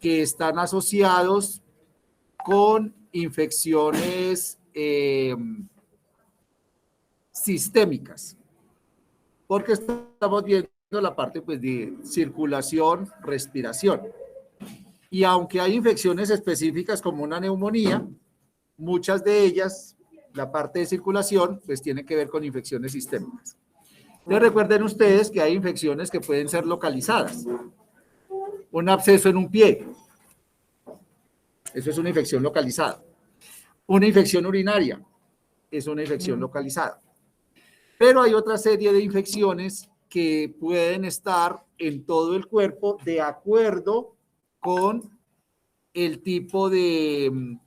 que están asociados con infecciones sistémicas, porque estamos viendo la parte pues, de circulación, respiración. Y aunque hay infecciones específicas como una neumonía, muchas de ellas, la parte de circulación, pues tiene que ver con infecciones sistémicas. Entonces recuerden ustedes que hay infecciones que pueden ser localizadas. Un absceso en un pie, eso es una infección localizada. Una infección urinaria, es una infección localizada. Pero hay otra serie de infecciones que pueden estar en todo el cuerpo de acuerdo con el tipo de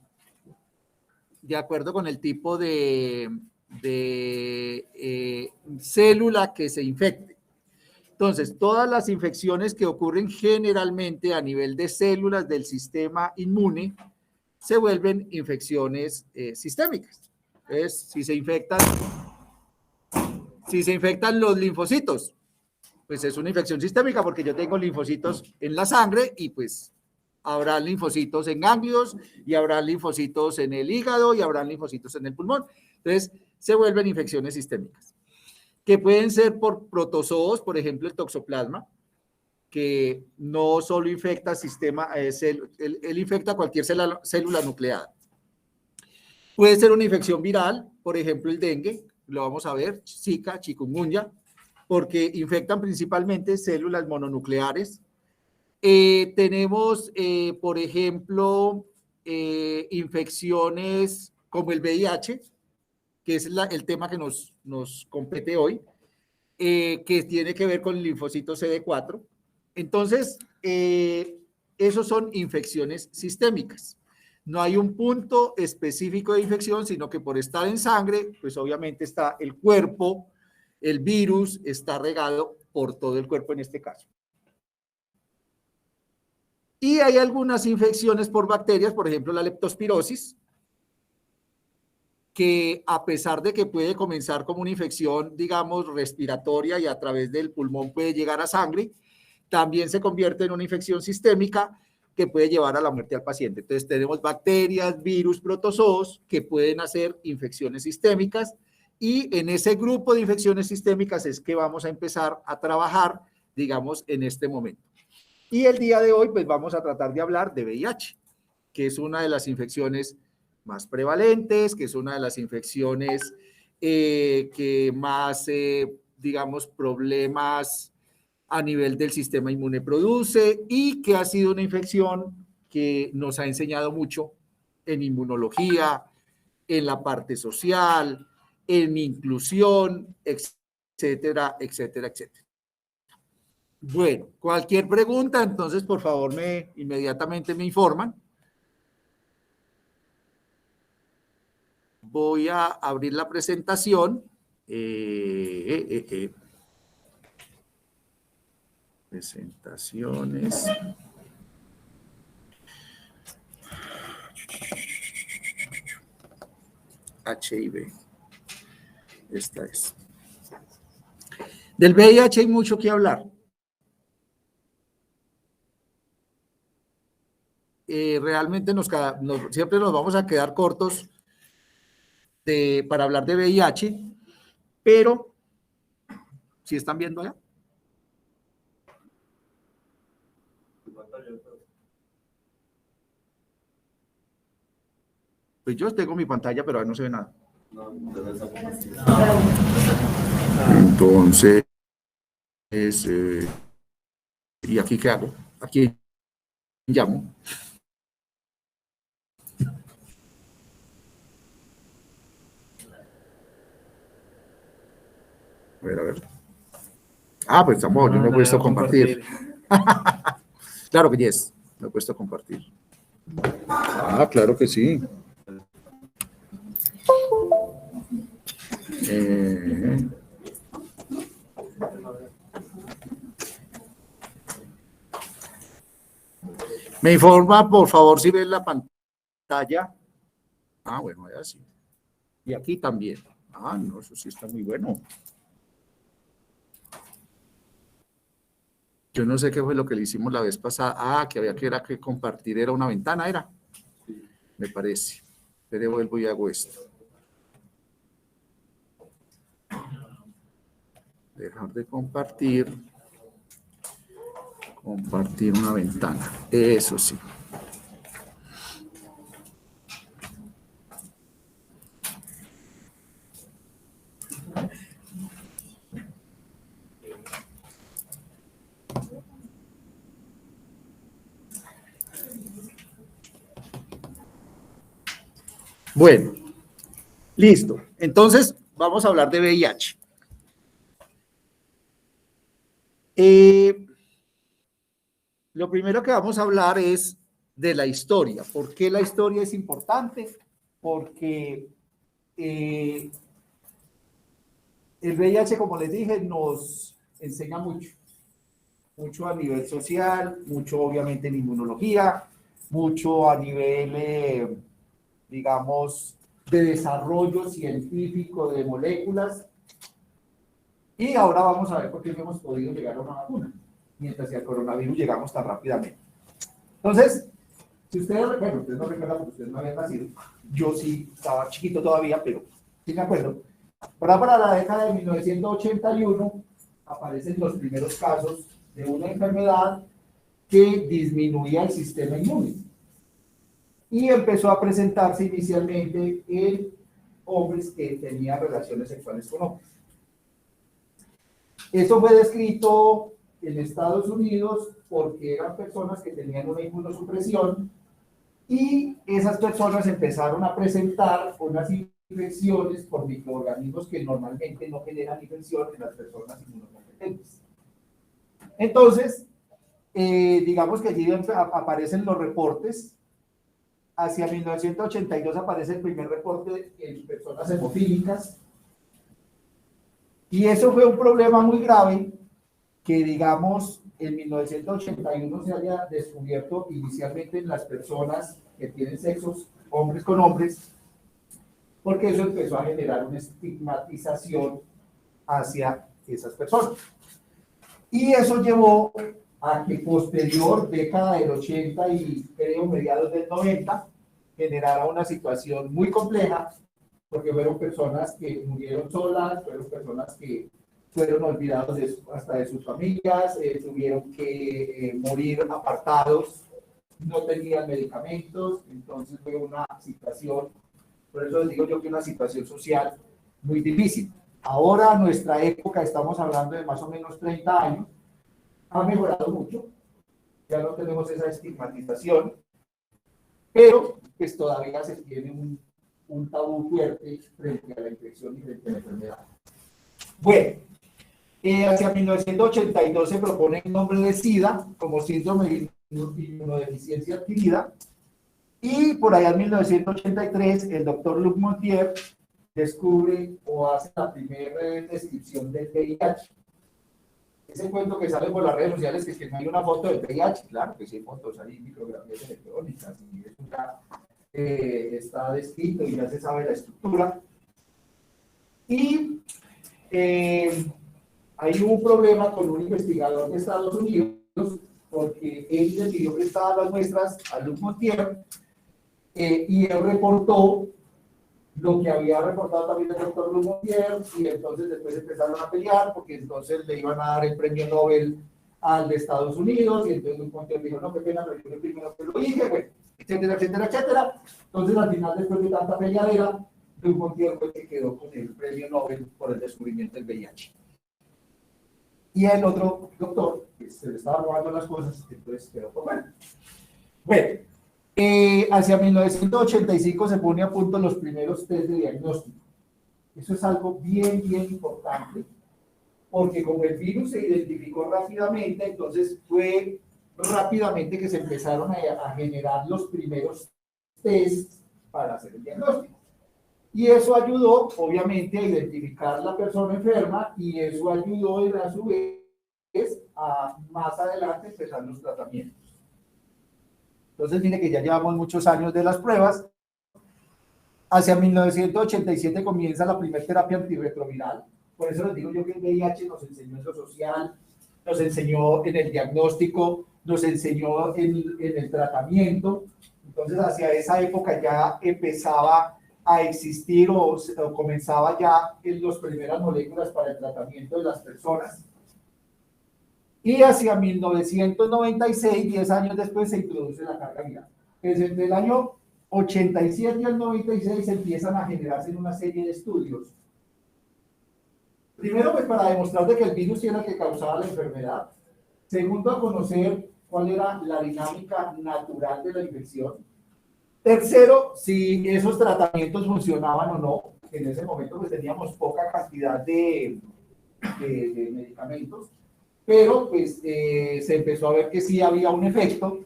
célula que se infecte. Entonces, todas las infecciones que ocurren generalmente a nivel de células del sistema inmune se vuelven infecciones sistémicas. Entonces, si se infectan los linfocitos, pues es una infección sistémica porque yo tengo linfocitos en la sangre y pues habrá linfocitos en ganglios y habrá linfocitos en el hígado y habrá linfocitos en el pulmón. Entonces, se vuelven infecciones sistémicas, que pueden ser por protozoos, por ejemplo, el toxoplasma, que no solo infecta él infecta cualquier célula nucleada. Puede ser una infección viral, por ejemplo, el dengue, lo vamos a ver, Zika, chikungunya, porque infectan principalmente células mononucleares. Tenemos, por ejemplo, infecciones como el VIH, que es el tema que nos compete hoy, que tiene que ver con el linfocito CD4. Entonces, esos son infecciones sistémicas. No hay un punto específico de infección, sino que por estar en sangre, pues obviamente está el cuerpo, el virus está regado por todo el cuerpo en este caso. Y hay algunas infecciones por bacterias, por ejemplo la leptospirosis, que a pesar de que puede comenzar como una infección, digamos, respiratoria y a través del pulmón puede llegar a sangre, también se convierte en una infección sistémica que puede llevar a la muerte al paciente. Entonces tenemos bacterias, virus, protozoos que pueden hacer infecciones sistémicas y en ese grupo de infecciones sistémicas es que vamos a empezar a trabajar, digamos, en este momento. Y el día de hoy, pues vamos a tratar de hablar de VIH, que es una de las infecciones más prevalentes, que es una de las infecciones que más, digamos, problemas a nivel del sistema inmune produce y que ha sido una infección que nos ha enseñado mucho en inmunología, en la parte social, en inclusión, etcétera, etcétera, etcétera. Bueno, cualquier pregunta, entonces, por favor, inmediatamente me informan. Voy a abrir la presentación. Presentaciones. HIV. Esta es. Del VIH hay mucho que hablar. Realmente siempre nos vamos a quedar cortos para hablar de VIH, pero ¿sí están viendo allá? Pues yo tengo mi pantalla, pero ahí no se ve nada. Entonces, ¿y aquí qué hago? Aquí llamo. A ver. Ah, pues estamos, yo me he puesto a compartir. Claro que yes, me he puesto a compartir. Ah, claro que sí. Me informa, por favor, si ven la pantalla. Ah, bueno, ya sí. Y aquí también. Ah, no, eso sí está muy bueno. Yo no sé qué fue lo que le hicimos la vez pasada. Ah, que había que compartir, era una ventana, era. Me parece. Pero vuelvo y hago esto. Dejar de compartir. Compartir una ventana. Eso sí. Bueno, listo. Entonces, vamos a hablar de VIH. Lo primero que vamos a hablar es de la historia. ¿Por qué la historia es importante? Porque el VIH, como les dije, nos enseña mucho. Mucho a nivel social, mucho obviamente en inmunología, mucho a nivel, digamos, de desarrollo científico de moléculas. Y ahora vamos a ver por qué no hemos podido llegar a una vacuna, mientras que al coronavirus llegamos tan rápidamente. Entonces, si ustedes, bueno, ustedes no recuerdan porque ustedes no habían nacido, yo sí estaba chiquito todavía, pero sí me acuerdo. Para la década de 1981 aparecen los primeros casos de una enfermedad que disminuía el sistema inmune y empezó a presentarse inicialmente en hombres que tenían relaciones sexuales con hombres. Eso fue descrito en Estados Unidos porque eran personas que tenían una inmunosupresión y esas personas empezaron a presentar unas infecciones por microorganismos que normalmente no generan infección en las personas inmunocompetentes. Entonces, digamos que allí aparecen los reportes. Hacia 1982 aparece el primer reporte en personas hemofílicas. Y eso fue un problema muy grave que, digamos, en 1981 se haya descubierto inicialmente en las personas que tienen sexos, hombres con hombres, porque eso empezó a generar una estigmatización hacia esas personas. Y eso llevó a que posterior, década del 80 y creo mediados del 90, generara una situación muy compleja, porque fueron personas que murieron solas, fueron personas que fueron olvidados hasta de sus familias, tuvieron que morir apartados, no tenían medicamentos, entonces fue una situación, por eso les digo yo que una situación social muy difícil. Ahora, en nuestra época, estamos hablando de más o menos 30 años, ha mejorado mucho, ya no tenemos esa estigmatización, pero pues todavía se tiene un tabú fuerte frente a la infección y frente a la enfermedad. Bueno, hacia 1982 se propone el nombre de SIDA como síndrome de inmunodeficiencia adquirida, y por allá en 1983 el doctor Luc Montagnier descubre o hace la primera descripción del VIH. Ese cuento que sale por las redes sociales que no hay una foto del VIH, claro que sí hay fotos, hay micrografías electrónicas y eso ya está descrito y ya se sabe la estructura. Y hay un problema con un investigador de Estados Unidos porque él decidió prestar las muestras a Luc Montagnier y él reportó lo que había reportado también el doctor Luc Montagnier, y entonces después empezaron a pelear porque entonces le iban a dar el premio Nobel al de Estados Unidos, y entonces Luc Montagnier dijo, no, qué pena, pero yo el primero que lo dije, bueno, etcétera, etcétera, etcétera. Entonces al final, después de tanta peleadera, Luc Montagnier fue el que quedó con el premio Nobel por el descubrimiento del VIH. Y el otro doctor, que se le estaba robando las cosas, entonces quedó por bueno. Bueno, hacia 1985 se pone a punto los primeros test de diagnóstico. Eso es algo bien, bien importante, porque como el virus se identificó rápidamente, entonces fue rápidamente que se empezaron a generar los primeros tests para hacer el diagnóstico. Y eso ayudó, obviamente, a identificar la persona enferma, y eso ayudó, a su vez, a más adelante empezar los tratamientos. Entonces, mire que ya llevamos muchos años de las pruebas. Hacia 1987 comienza la primera terapia antirretroviral. Por eso les digo yo que el VIH nos enseñó en lo social, nos enseñó en el diagnóstico, nos enseñó en el tratamiento. Entonces, hacia esa época ya empezaba a existir o comenzaba ya en las primeras moléculas para el tratamiento de las personas. Y hacia 1996, 10 años después, se introduce la carga viral. Desde el año 87 al 96 empiezan a generarse una serie de estudios. Primero, pues para demostrar de que el virus era el que causaba la enfermedad. Segundo, a conocer cuál era la dinámica natural de la infección. Tercero, si esos tratamientos funcionaban o no. En ese momento pues teníamos poca cantidad de medicamentos, pero pues se empezó a ver que sí había un efecto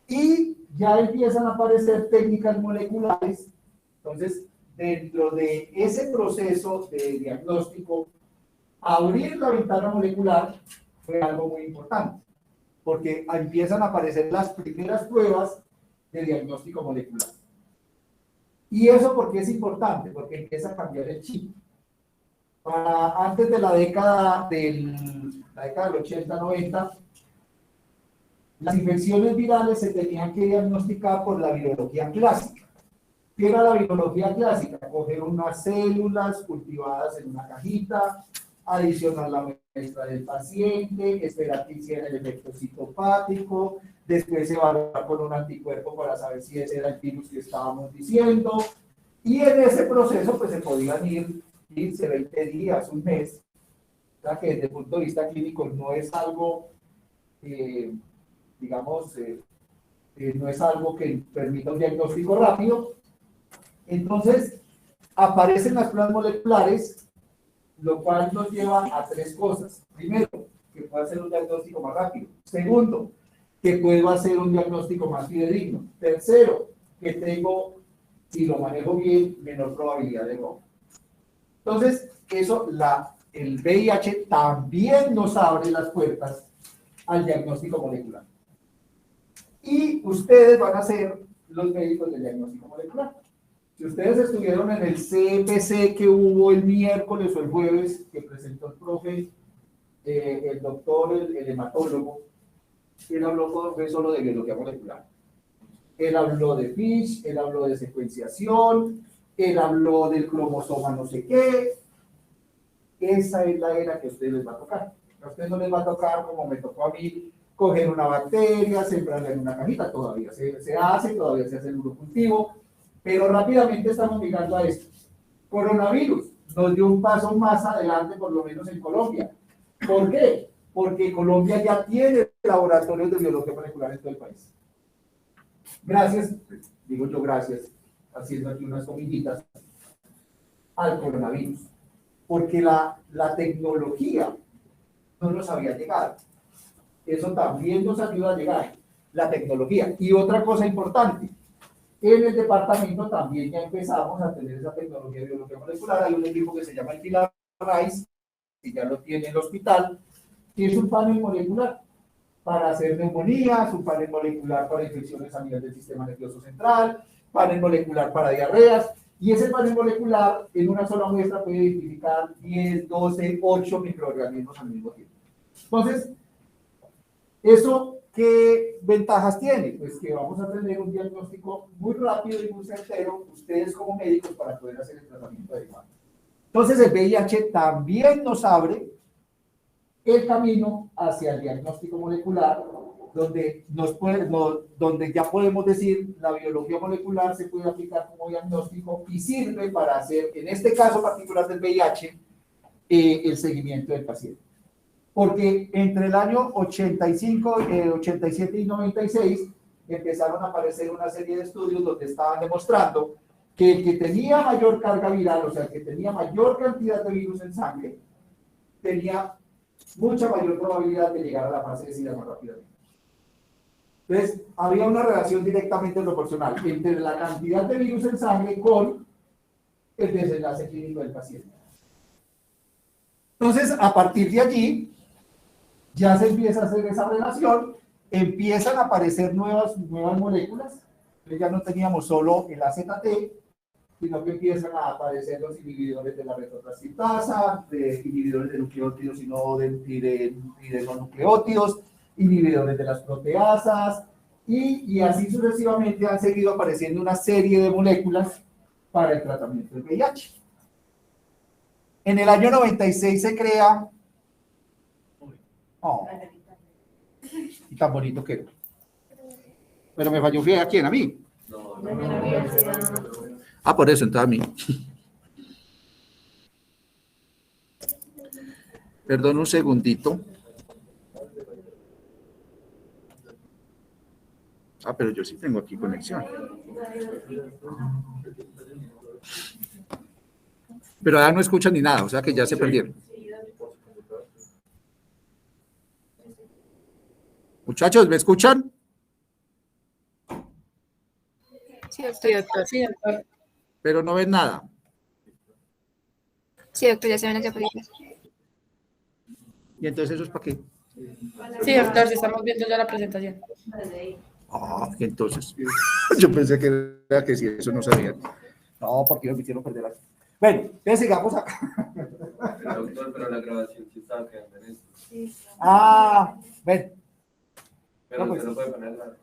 y ya empiezan a aparecer técnicas moleculares. Entonces, dentro de ese proceso de diagnóstico, abrir la ventana molecular fue algo muy importante, porque empiezan a aparecer las primeras pruebas de diagnóstico molecular. ¿Y eso por qué es importante? Porque empieza a cambiar el chip. Antes de la década del 80-90, las infecciones virales se tenían que diagnosticar por la virología clásica. ¿Qué era la virología clásica? Coger unas células cultivadas en una cajita, adicionar la muestra del paciente, esperar que hiciera el efecto citopático, después evaluar con un anticuerpo para saber si ese era el virus que estábamos diciendo, y en ese proceso pues se podían ir 15, 20 días, un mes. O sea que desde el punto de vista clínico no es algo, no es algo que permita un diagnóstico rápido. Entonces, aparecen las pruebas moleculares, lo cual nos lleva a tres cosas. Primero, que pueda hacer un diagnóstico más rápido. Segundo, que puedo hacer un diagnóstico más fidedigno. Tercero, que tengo, si lo manejo bien, menor probabilidad de error. Entonces, el VIH también nos abre las puertas al diagnóstico molecular. Y ustedes van a ser los médicos del diagnóstico molecular. Si ustedes estuvieron en el CPC que hubo el miércoles o el jueves, que presentó el profe, el doctor, el hematólogo, él habló solo de biología molecular. Él habló de FISH, él habló de secuenciación, él habló del cromosoma no sé qué. Esa es la era que a ustedes les va a tocar. A ustedes no les va a tocar, como me tocó a mí, coger una bacteria, sembrarla en una cajita. Todavía se hace, todavía se hace el urocultivo, pero rápidamente estamos llegando a esto. Coronavirus nos dio un paso más adelante, por lo menos en Colombia. ¿Por qué? Porque Colombia ya tiene laboratorios de biología molecular en todo el país. Gracias, digo yo gracias, haciendo aquí unas comillitas, al coronavirus. Porque la tecnología no nos había llegado. Eso también nos ayuda a llegar, la tecnología. Y otra cosa importante, en el departamento también ya empezamos a tener esa tecnología de biología molecular. Hay un equipo que se llama el Pilar Rice, que ya lo tiene en el hospital, que es un panel molecular para hacer neumonías, un panel molecular para infecciones a nivel del sistema nervioso central, panel molecular para diarreas. Y ese panel molecular, en una sola muestra, puede identificar 10, 12, 8 microorganismos al mismo tiempo. Entonces, ¿eso qué ventajas tiene? Pues que vamos a tener un diagnóstico muy rápido y muy certero, ustedes como médicos, para poder hacer el tratamiento adecuado. Entonces, el VIH también nos abre el camino hacia el diagnóstico molecular, donde ya podemos decir la biología molecular se puede aplicar como diagnóstico y sirve para hacer, en este caso particular del VIH, el seguimiento del paciente. Porque entre el año 85, 87 y 96 empezaron a aparecer una serie de estudios donde estaban demostrando que el que tenía mayor carga viral, o sea, el que tenía mayor cantidad de virus en sangre, tenía mucha mayor probabilidad de llegar a la fase de SIDA más rápidamente. Entonces, había una relación directamente proporcional entre la cantidad de virus en sangre con el desenlace clínico del paciente. Entonces, a partir de allí, ya se empieza a hacer esa relación, empiezan a aparecer nuevas moléculas. Entonces, ya no teníamos solo el AZT, sino que empiezan a aparecer los inhibidores de la retrotranscriptasa, inhibidores de nucleótidos y de no nucleótidos, inhibidores de las proteasas, y así sucesivamente han seguido apareciendo una serie de moléculas para el tratamiento del VIH. En el año 96 se crea... Oh, y tan bonito que era. Pero me falló, ¿a quién? ¿A mí? No. Ah, por eso, entonces a mí. Perdón un segundito. Ah, pero yo sí tengo aquí conexión. Pero ahora no escuchan ni nada, o sea que ya se perdieron. Muchachos, ¿me escuchan? Sí, doctor. Sí, doctor. Pero no ven nada. Sí, doctor, ya se ven hacia películas. ¿Y entonces eso es para qué? Sí, doctor, si estamos viendo ya la presentación. Ah, entonces. Yo pensé que era que si eso no sabía. No, porque me hicieron perder aquí. Bueno, entonces sigamos acá. Pero, doctor, pero la grabación sí estaba quedando en esto. Ah, ven. Pero No, usted pues. no puede ponerla.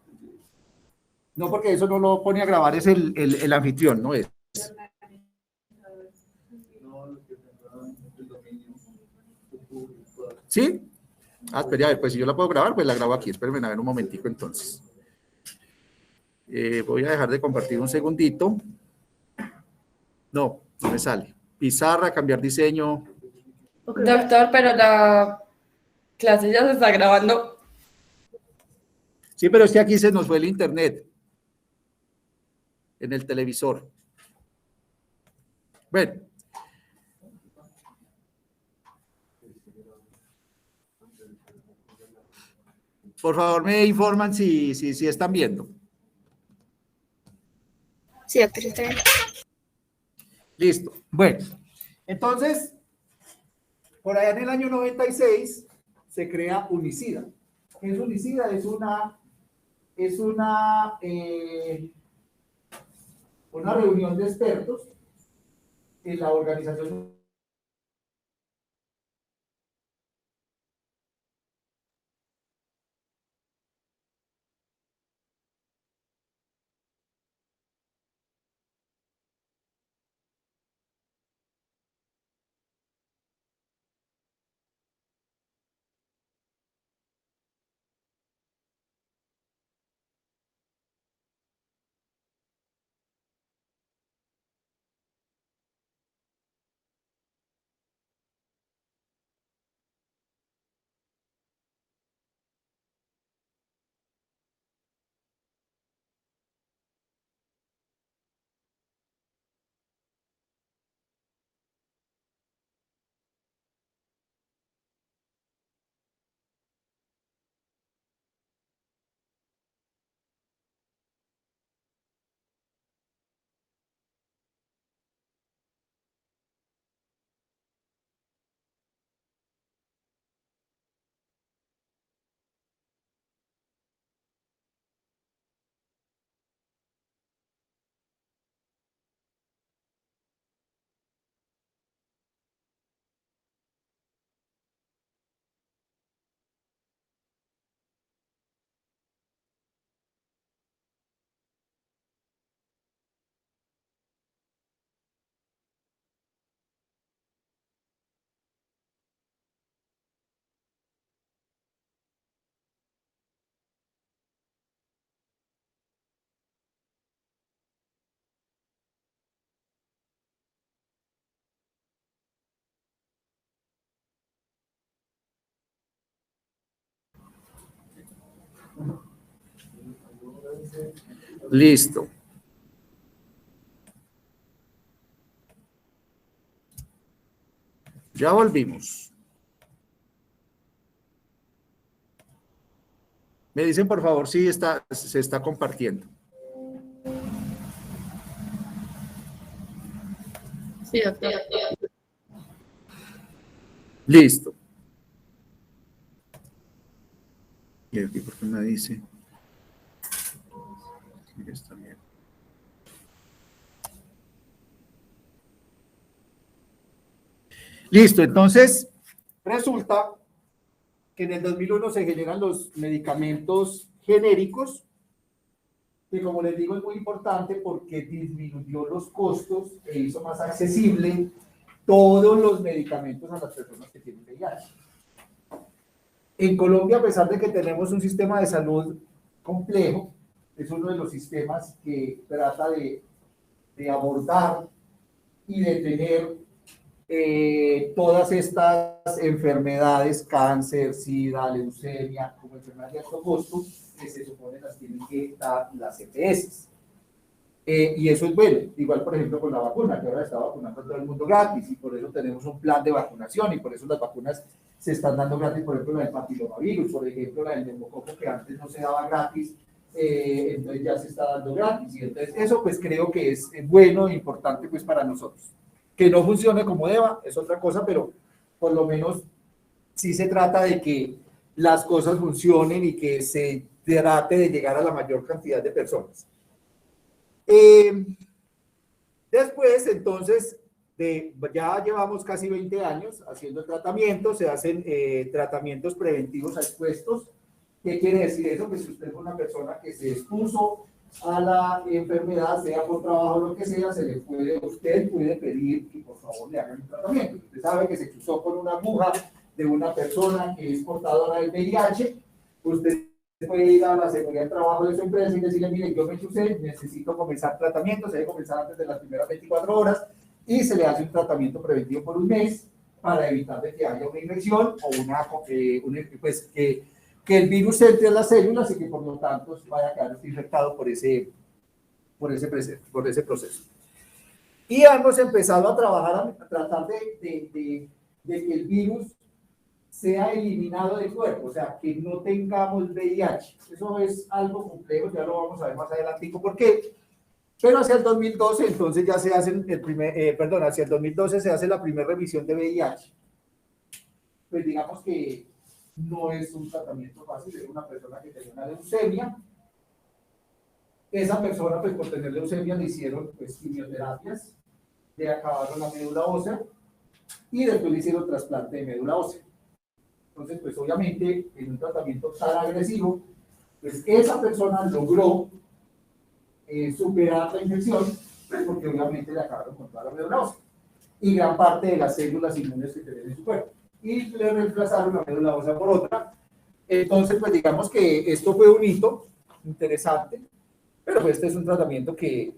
No, porque eso no lo pone a grabar, es el anfitrión, no es. ¿Sí? Ah, espera, a ver, pues si yo la puedo grabar, pues la grabo aquí. Espérenme a ver un momentico entonces. Voy a dejar de compartir un segundito. No, no me sale. Pizarra, cambiar diseño. Doctor, pero la clase ya se está grabando. Sí, pero es que aquí se nos fue el internet. En el televisor. Bueno. Por favor, me informan si están viendo. Sí, doctor, está bien. Listo. Bueno, entonces, por allá en el año 96 se crea Unicida. ¿Qué es Unicida? Una reunión de expertos en la Organización Listo. Ya volvimos. Me dicen, por favor, si se está compartiendo. Sí, doctor. Listo. Y aquí, ¿por qué me dice? Sí, está bien. Listo, entonces resulta que en el 2001 se generan los medicamentos genéricos, que como les digo es muy importante porque disminuyó los costos e hizo más accesible todos los medicamentos a las personas que tienen VIH. En Colombia, a pesar de que tenemos un sistema de salud complejo, es uno de los sistemas que trata de abordar y de tener todas estas enfermedades, cáncer, sida, leucemia, como enfermedades de alto costo, que se supone las tienen que dar las EPS. Y eso es bueno, igual por ejemplo con la vacuna, que ahora está vacunando a todo el mundo gratis, y por eso tenemos un plan de vacunación, y por eso las vacunas se están dando gratis, por ejemplo la del papilomavirus, por ejemplo la del neumococo, que antes no se daba gratis, entonces ya se está dando gratis, y entonces eso pues creo que es bueno e importante pues para nosotros. Que no funcione como deba es otra cosa, pero por lo menos sí se trata de que las cosas funcionen y que se trate de llegar a la mayor cantidad de personas. Después, entonces, ya llevamos casi 20 años haciendo tratamientos, se hacen tratamientos preventivos a expuestos. ¿Qué quiere decir eso? Que si usted es una persona que se expuso a la enfermedad, sea por trabajo o lo que sea, usted puede pedir que por favor le hagan un tratamiento. Usted sabe que se cruzó con una aguja de una persona que es portadora del VIH, usted puede ir a la seguridad del trabajo de su empresa y decirle, mire, yo me chusé, necesito comenzar tratamiento, se debe comenzar antes de las primeras 24 horas, y se le hace un tratamiento preventivo por un mes para evitar de que haya una infección o pues que el virus entre a las células y que por lo tanto vaya a quedar infectado por ese proceso. Y hemos empezado a trabajar, a tratar de que el virus sea eliminado del cuerpo, o sea, que no tengamos VIH. Eso es algo complejo, ya lo vamos a ver más adelante por qué. Pero hacia el 2012, entonces ya se hace hacia el 2012 se hace la primera revisión de VIH. Pues digamos que no es un tratamiento fácil, es una persona que tenía una leucemia. Esa persona, pues por tener leucemia, le hicieron pues quimioterapias, le acabaron la médula ósea y después le hicieron trasplante de médula ósea. Entonces, pues obviamente, en un tratamiento tan agresivo, pues esa persona logró superar la infección, pues porque obviamente le acabaron con toda la médula ósea y gran parte de las células inmunes que tienen en su cuerpo. Y le reemplazaron la médula ósea por otra. Entonces, pues digamos que esto fue un hito interesante, pero pues este es un tratamiento que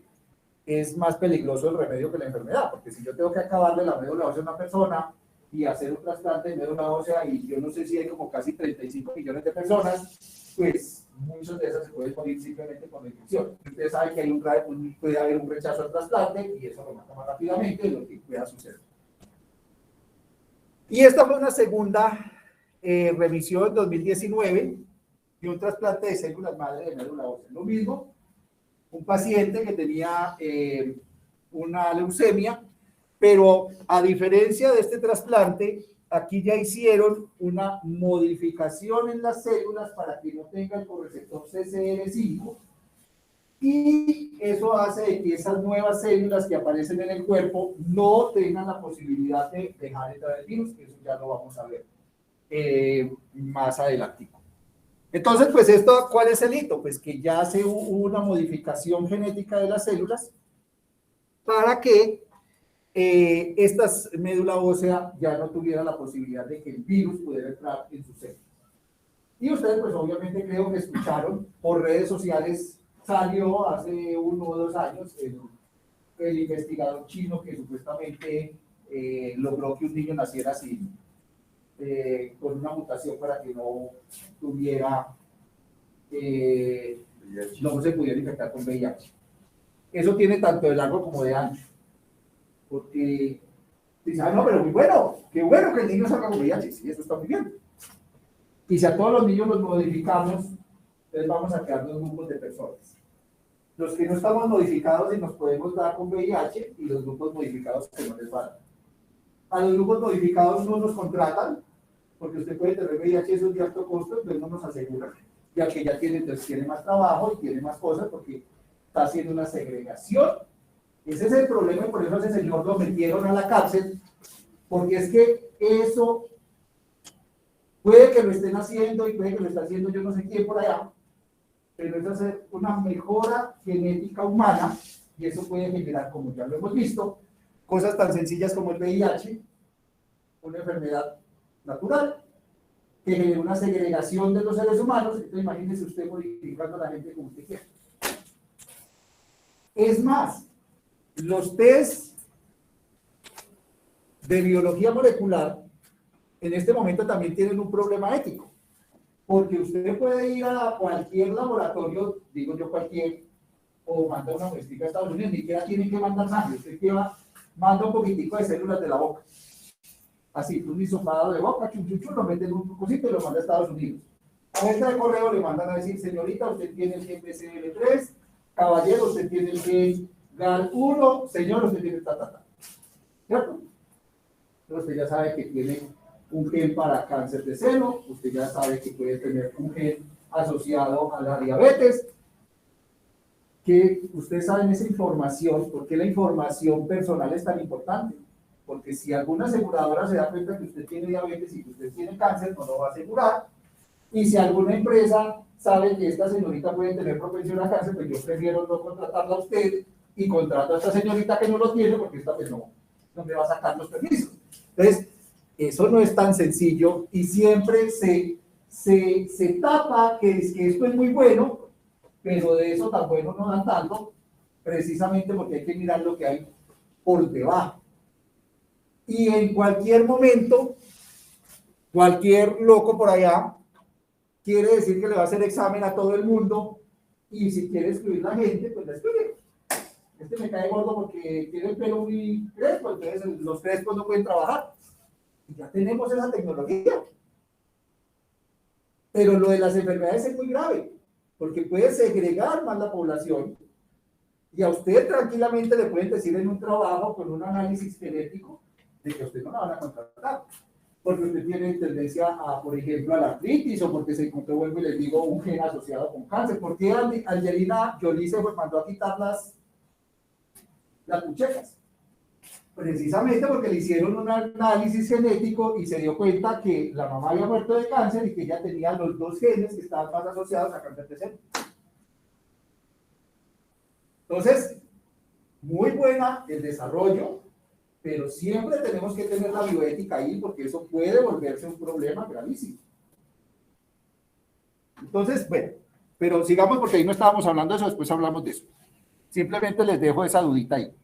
es más peligroso el remedio que la enfermedad, porque si yo tengo que acabarle la médula ósea a una persona y hacer un trasplante de médula ósea, y yo no sé si hay como casi 35 millones de personas, pues muchas de esas se pueden morir simplemente con la infección. Ustedes saben que puede haber un rechazo al trasplante y eso lo mata más rápidamente de lo que pueda suceder. Y esta fue una segunda revisión en 2019 de un trasplante de células madre de médula ósea. Lo mismo, un paciente que tenía una leucemia, pero a diferencia de este trasplante, aquí ya hicieron una modificación en las células para que no tenga el correceptor CCR5, y eso hace que esas nuevas células que aparecen en el cuerpo no tengan la posibilidad de dejar entrar el virus, que eso ya lo vamos a ver más adelante. Entonces, pues esto, ¿cuál es el hito? Pues que ya se hubo una modificación genética de las células para que estas médula ósea ya no tuvieran la posibilidad de que el virus pudiera entrar en sus células. Y ustedes, pues obviamente creo que escucharon por redes sociales, salió hace 1 o 2 años el investigador chino que supuestamente logró que un niño naciera sin, con una mutación para que no tuviera, no se pudiera infectar con VIH. Eso tiene tanto de largo como de ancho. Porque dice, no, pero muy bueno, qué bueno que el niño salga con VIH, sí, eso está muy bien. Y si a todos los niños los modificamos, entonces vamos a crear 2 grupos de personas. Los que no estamos modificados y nos podemos dar con VIH, y los grupos modificados que no les van. A los grupos modificados no nos contratan, porque usted puede tener VIH, eso es de alto costo, entonces no nos aseguran. Y al que ya tiene, entonces tiene más trabajo y tiene más cosas, porque está haciendo una segregación. Ese es el problema, y por eso a ese señor lo metieron a la cárcel, porque es que eso puede que lo estén haciendo y puede que lo esté haciendo yo no sé quién por allá, pero es hacer una mejora genética humana y eso puede generar, como ya lo hemos visto, cosas tan sencillas como el VIH, una enfermedad natural, que genera una segregación de los seres humanos. Entonces imagínese usted modificando a la gente como usted quiera. Es más, los test de biología molecular en este momento también tienen un problema ético, porque usted puede ir a cualquier laboratorio, digo yo cualquier, o mandar una muestrita a Estados Unidos, ni siquiera tiene que mandar sangre, usted manda un poquitico de células de la boca, así, un hisopado de boca, chuchuchu, lo mete en un cosito y lo manda a Estados Unidos. A esta de correo le mandan a decir, señorita, usted tiene el gen BCL3, caballero, usted tiene el gen GAL1, señor, usted tiene ta. ¿Cierto? Entonces usted ya sabe que tiene un gen para cáncer de seno, usted ya sabe que puede tener un gen asociado a la diabetes, que ustedes saben esa información. ¿Por qué la información personal es tan importante? Porque si alguna aseguradora se da cuenta que usted tiene diabetes y que usted tiene cáncer, no lo va a asegurar. Y si alguna empresa sabe que esta señorita puede tener propensión a cáncer, pues yo prefiero no contratarla a usted y contrato a esta señorita que no lo tiene, porque esta pues no me va a sacar los permisos. Entonces, eso no es tan sencillo y siempre se tapa que esto es muy bueno, pero de eso tan bueno no dan tanto, precisamente porque hay que mirar lo que hay por debajo. Y en cualquier momento, cualquier loco por allá quiere decir que le va a hacer examen a todo el mundo y si quiere excluir la gente, pues la excluye. Este me cae gordo porque tiene el pelo muy crespo, entonces los crespos no pueden trabajar. Y ya tenemos esa tecnología. Pero lo de las enfermedades es muy grave, porque puede segregar más la población y a usted tranquilamente le pueden decir en un trabajo con un análisis genético de que a usted no la van a contratar, porque usted tiene tendencia a, por ejemplo, a la artritis o porque se encontró, vuelvo y les digo, un gen asociado con cáncer. ¿Por qué Angelina Jolie se mandó a quitar las puchecas? Precisamente porque le hicieron un análisis genético y se dio cuenta que la mamá había muerto de cáncer y que ella tenía los dos genes que estaban más asociados a cáncer de seno. Entonces, muy buena el desarrollo, pero siempre tenemos que tener la bioética ahí porque eso puede volverse un problema gravísimo. Entonces, bueno, pero sigamos porque ahí no estábamos hablando de eso, después hablamos de eso. Simplemente les dejo esa dudita ahí.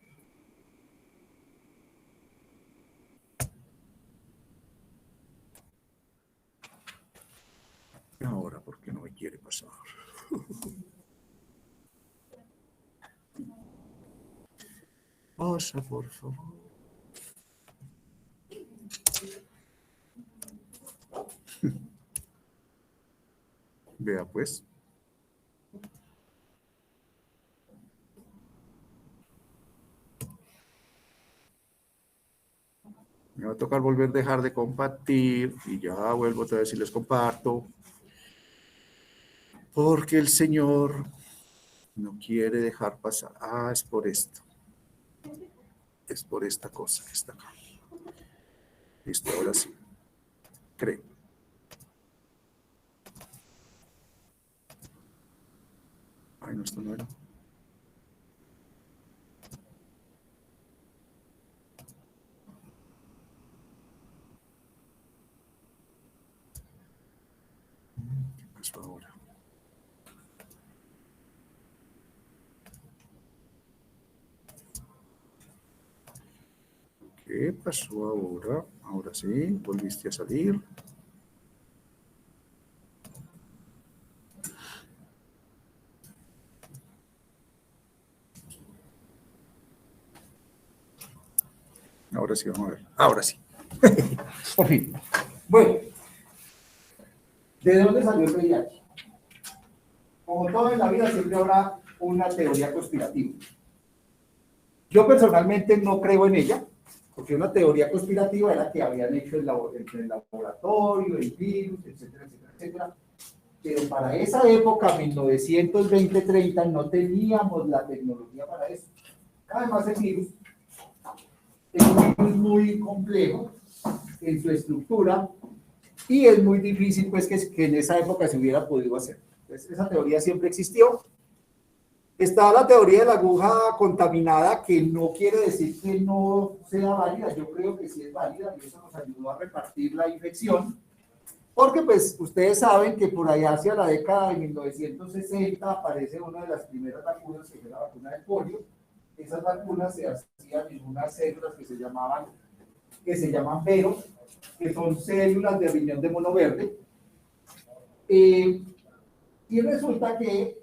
Ahora, ¿por qué no me quiere pasar? Pasa, por favor. Vea, pues. Me va a tocar volver a dejar de compartir y ya vuelvo otra vez y les comparto. Porque el Señor no quiere dejar pasar. Ah, es por esto. Es por esta cosa que está acá. Listo, ahora sí. Creo. Ay, no, esto no era. ¿Qué pasó ahora? ¿Qué pasó ahora? Ahora sí, volviste a salir. Ahora sí, vamos a ver. Ahora sí. Por fin. Bueno, ¿de dónde salió el VIH? Como todo en la vida, siempre habrá una teoría conspirativa. Yo personalmente no creo en ella, porque una teoría conspirativa era que habían hecho en el laboratorio, el virus, etcétera, etcétera, etcétera. Pero para esa época, 1920-30, no teníamos la tecnología para eso. Además, el virus es un virus muy complejo en su estructura y es muy difícil pues que en esa época se hubiera podido hacer. Entonces, esa teoría siempre existió. Está la teoría de la aguja contaminada, que no quiere decir que no sea válida, yo creo que sí es válida y eso nos ayudó a repartir la infección, porque pues ustedes saben que por allá hacia la década de 1960 aparece una de las primeras vacunas, que fue la vacuna del polio. Esas vacunas se hacían en unas células que se llaman Vero, que son células de riñón de mono verde. Y resulta que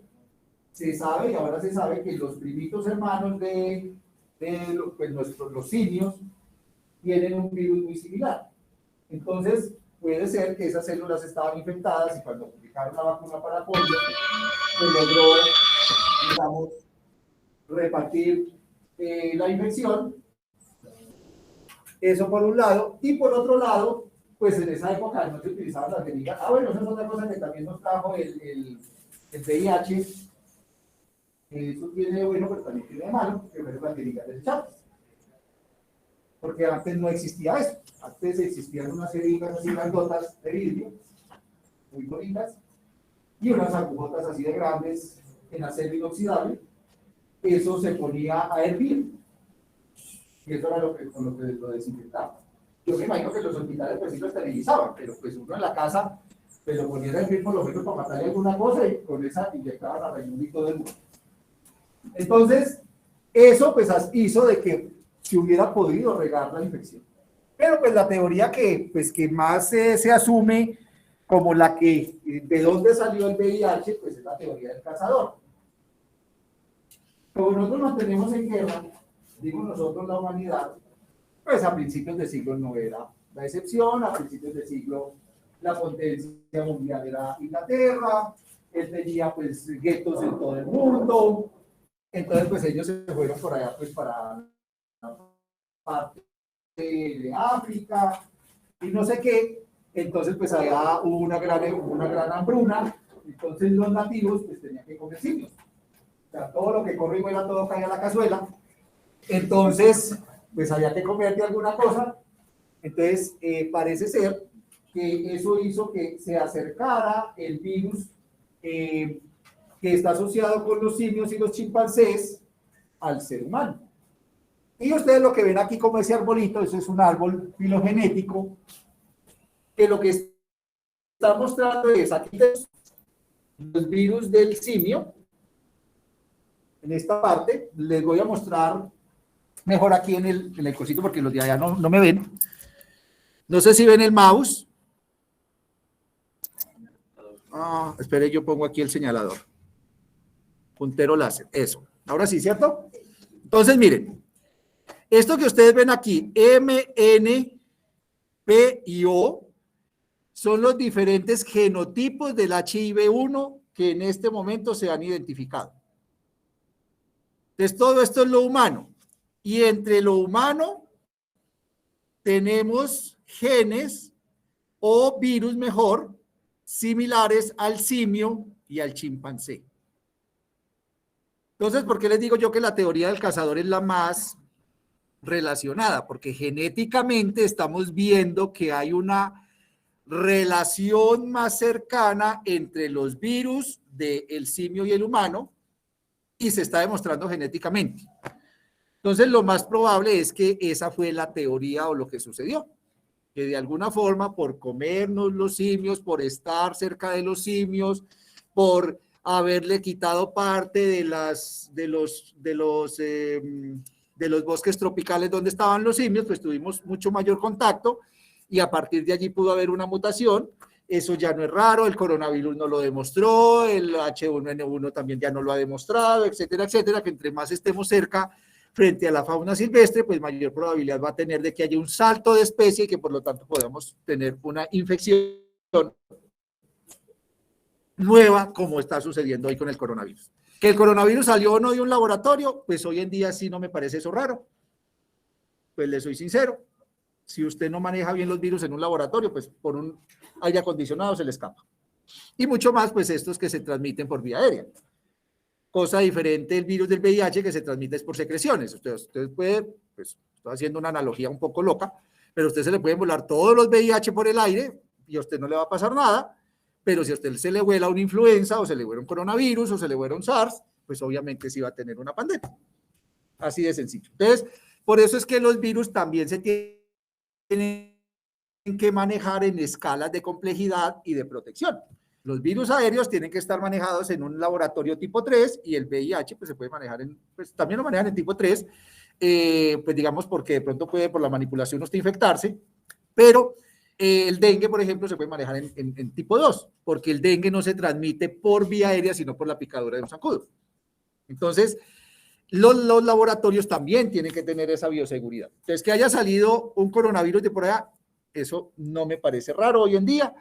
se sabe, y ahora se sabe, que los primitos hermanos de pues los simios tienen un virus muy similar. Entonces, puede ser que esas células estaban infectadas y cuando aplicaron la vacuna para polio, se logró, digamos, repartir la infección. Eso por un lado. Y por otro lado, pues en esa época no se utilizaban las jeringas. Bueno, esa es otra cosa que también nos trajo el VIH. Eso tiene de bueno, pero también tiene de malo, que fueron las jeringas desechables. Porque antes no existía eso. Antes existían unas jeringas así grandotas de vidrio, muy bonitas, y unas agujotas así de grandes en acero inoxidable. Eso se ponía a hervir. Y eso era con lo que lo desinfectaba. Yo me imagino que los hospitales pues sí lo esterilizaban, pero pues uno en la casa pues lo ponía a hervir por lo menos para matarle alguna cosa y con esa inyectaban a Raimundo y todo el mundo. Entonces, eso pues hizo de que se hubiera podido regar la infección. Pero pues la teoría que más se asume como la que, de dónde salió el VIH, pues es la teoría del cazador. Como nosotros nos mantenemos en guerra, digo nosotros la humanidad, pues a principios de siglo no era la excepción, a principios de siglo la potencia mundial era Inglaterra, él tenía pues guetos en todo el mundo, entonces pues ellos se fueron por allá pues para la parte de África y no sé qué, entonces pues allá hubo una gran hambruna, entonces los nativos pues tenían que comer simios, o sea, todo lo que corre y vuela, todo cae a la cazuela. Entonces, pues había que comer de alguna cosa. Entonces, parece ser que eso hizo que se acercara el virus que está asociado con los simios y los chimpancés al ser humano. Y ustedes lo que ven aquí como ese arbolito, eso es un árbol filogenético, que lo que está mostrando es aquí los virus del simio. En esta parte les voy a mostrar mejor aquí en el cosito porque los de allá no me ven. No sé si ven el mouse. Espere, yo pongo aquí el señalador. Puntero láser, eso. Ahora sí, ¿cierto? Entonces, miren. Esto que ustedes ven aquí, M, N, P y O, son los diferentes genotipos del HIV-1 que en este momento se han identificado. Entonces, todo esto es lo humano. Y entre lo humano tenemos genes o virus mejor similares al simio y al chimpancé. Entonces, ¿por qué les digo yo que la teoría del cazador es la más relacionada? Porque genéticamente estamos viendo que hay una relación más cercana entre los virus del simio y el humano y se está demostrando genéticamente. Entonces, lo más probable es que esa fue la teoría o lo que sucedió, que de alguna forma por comernos los simios, por estar cerca de los simios, por haberle quitado parte de los bosques tropicales donde estaban los simios, pues tuvimos mucho mayor contacto y a partir de allí pudo haber una mutación. Eso ya no es raro, el coronavirus no lo demostró, el H1N1 también ya no lo ha demostrado, etcétera, etcétera, que entre más estemos cerca frente a la fauna silvestre, pues mayor probabilidad va a tener de que haya un salto de especie y que por lo tanto podamos tener una infección nueva como está sucediendo hoy con el coronavirus. Que el coronavirus salió o no de un laboratorio, pues hoy en día sí no me parece eso raro. Pues le soy sincero, si usted no maneja bien los virus en un laboratorio, pues por un aire acondicionado se le escapa. Y mucho más, pues estos que se transmiten por vía aérea. Cosa diferente el virus del VIH que se transmite por secreciones. Usted puede, pues, Estoy haciendo una analogía un poco loca, pero a usted se le pueden volar todos los VIH por el aire y a usted no le va a pasar nada, pero si a usted se le vuela una influenza o se le vuela un coronavirus o se le vuela un SARS, pues obviamente sí va a tener una pandemia. Así de sencillo. Entonces, por eso es que los virus también se tienen que manejar en escalas de complejidad y de protección. Los virus aéreos tienen que estar manejados en un laboratorio tipo 3 y el VIH pues se puede manejar pues también lo manejan en tipo 3, pues digamos porque de pronto puede por la manipulación usted infectarse, pero el dengue, por ejemplo, se puede manejar en tipo 2, porque el dengue no se transmite por vía aérea, sino por la picadura de un zancudo. Entonces, los laboratorios también tienen que tener esa bioseguridad. Entonces, que haya salido un coronavirus de por allá, eso no me parece raro hoy en día.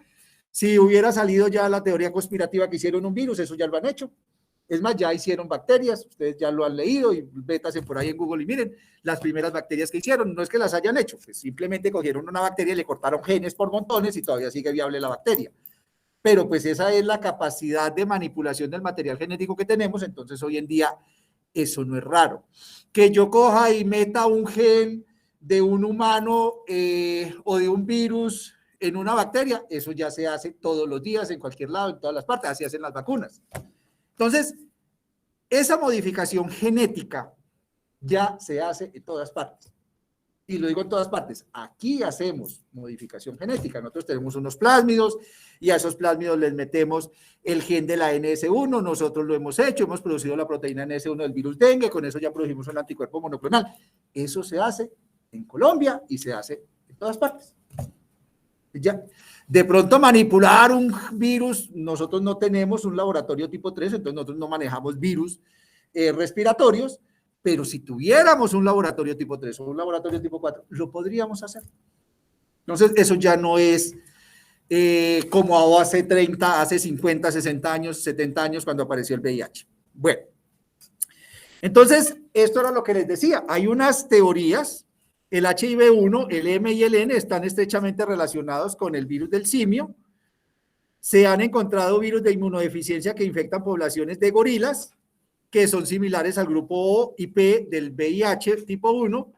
Si hubiera salido ya la teoría conspirativa que hicieron un virus, eso ya lo han hecho. Es más, ya hicieron bacterias, ustedes ya lo han leído y métase por ahí en Google y miren las primeras bacterias que hicieron, no es que las hayan hecho, pues simplemente cogieron una bacteria y le cortaron genes por montones y todavía sigue viable la bacteria. Pero pues esa es la capacidad de manipulación del material genético que tenemos, entonces hoy en día eso no es raro. Que yo coja y meta un gen de un humano o de un virus en una bacteria, eso ya se hace todos los días, en cualquier lado, en todas las partes, así hacen las vacunas. Entonces, esa modificación genética ya se hace en todas partes. Y lo digo en todas partes, aquí hacemos modificación genética. Nosotros tenemos unos plásmidos y a esos plásmidos les metemos el gen de la NS1, nosotros lo hemos hecho, hemos producido la proteína NS1 del virus dengue, con eso ya producimos un anticuerpo monoclonal. Eso se hace en Colombia y se hace en todas partes. Ya. De pronto manipular un virus, nosotros no tenemos un laboratorio tipo 3, entonces nosotros no manejamos virus respiratorios, pero si tuviéramos un laboratorio tipo 3 o un laboratorio tipo 4, lo podríamos hacer. Entonces, eso ya no es como hace 30, hace 50, 60 años, 70 años cuando apareció el VIH. Bueno, entonces, esto era lo que les decía. Hay unas teorías. El HIV-1, el M y el N están estrechamente relacionados con el virus del simio. Se han encontrado virus de inmunodeficiencia que infectan poblaciones de gorilas, que son similares al grupo O y P del VIH tipo 1,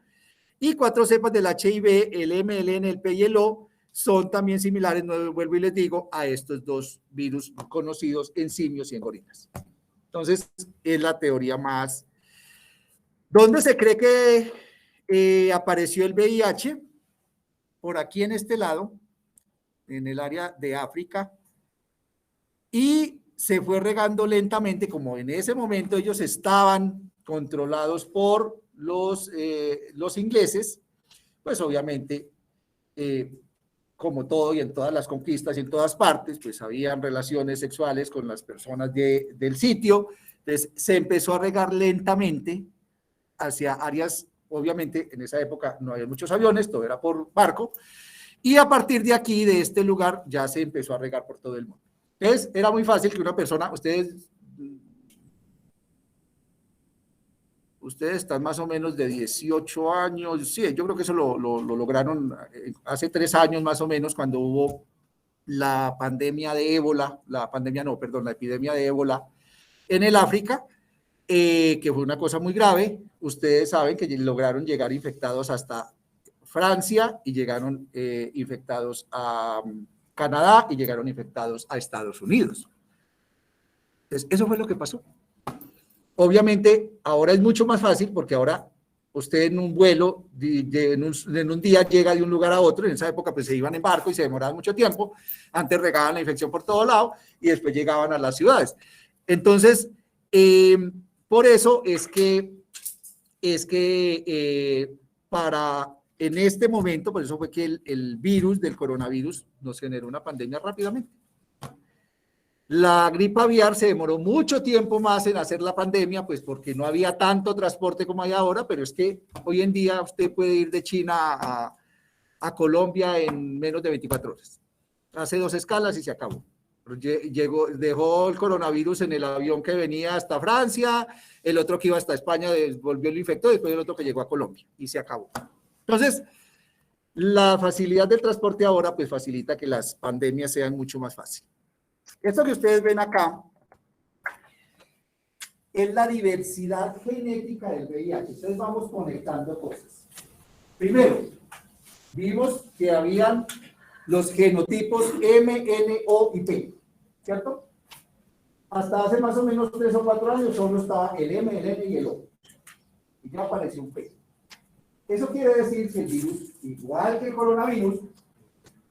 y 4 cepas del HIV, el M, el N, el P y el O, son también similares, no vuelvo y les digo, a estos dos virus conocidos en simios y en gorilas. Entonces, es la teoría más... ¿Dónde se cree que apareció el VIH? Por aquí en este lado, en el área de África, y se fue regando lentamente, como en ese momento ellos estaban controlados por los ingleses, pues obviamente, como todo y en todas las conquistas y en todas partes, pues habían relaciones sexuales con las personas del sitio, entonces se empezó a regar lentamente hacia áreas. Obviamente, en esa época no había muchos aviones, todo era por barco, y a partir de aquí, de este lugar, ya se empezó a regar por todo el mundo. Entonces, era muy fácil que una persona, ustedes están más o menos de 18 años, sí, yo creo que eso lo lograron hace 3 años más o menos, cuando hubo la pandemia de ébola, la epidemia de ébola en el África, que fue una cosa muy grave. Ustedes saben que lograron llegar infectados hasta Francia y llegaron infectados a Canadá y llegaron infectados a Estados Unidos. Entonces, eso fue lo que pasó. Obviamente, ahora es mucho más fácil porque ahora usted en un vuelo, en un día llega de un lugar a otro. En esa época pues se iban en barco y se demoraban mucho tiempo. Antes regaban la infección por todo lado y después llegaban a las ciudades. Entonces, por eso es que para en este momento, por eso fue que el virus del coronavirus nos generó una pandemia rápidamente. La gripe aviar se demoró mucho tiempo más en hacer la pandemia, pues porque no había tanto transporte como hay ahora, pero es que hoy en día usted puede ir de China a Colombia en menos de 24 horas. Hace 2 escalas y se acabó. Dejó el coronavirus en el avión que venía hasta Francia, el otro que iba hasta España volvió el infectado, después el otro que llegó a Colombia y se acabó. Entonces, la facilidad del transporte ahora pues facilita que las pandemias sean mucho más fáciles. Esto que ustedes ven acá es la diversidad genética del VIH. Entonces vamos conectando cosas. Primero, vimos que habían los genotipos M, N, O y P, ¿cierto? Hasta hace más o menos 3 o 4 años solo estaba el M, el N y el O. Y ya apareció un P. Eso quiere decir que el virus, igual que el coronavirus,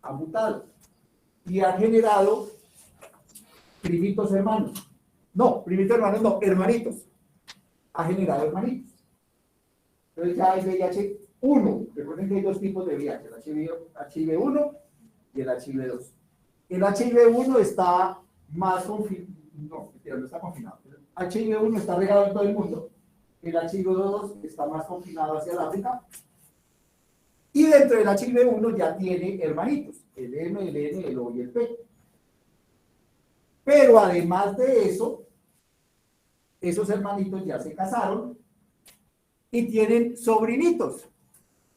ha mutado y ha generado primitos hermanos. No, primitos hermanos no, hermanitos. Ha generado hermanitos. Entonces ya hay VIH-1. Recuerden que hay 2 tipos de VIH, el HIV-1 y el HIV-2. El HIV-1 está más confinado. No está confinado. El HIV-1 está regado en todo el mundo. El HIV-2 está más confinado hacia el África. Y dentro del HIV-1 ya tiene hermanitos, el M, el N, el O y el P. Pero además de eso, esos hermanitos ya se casaron y tienen sobrinitos,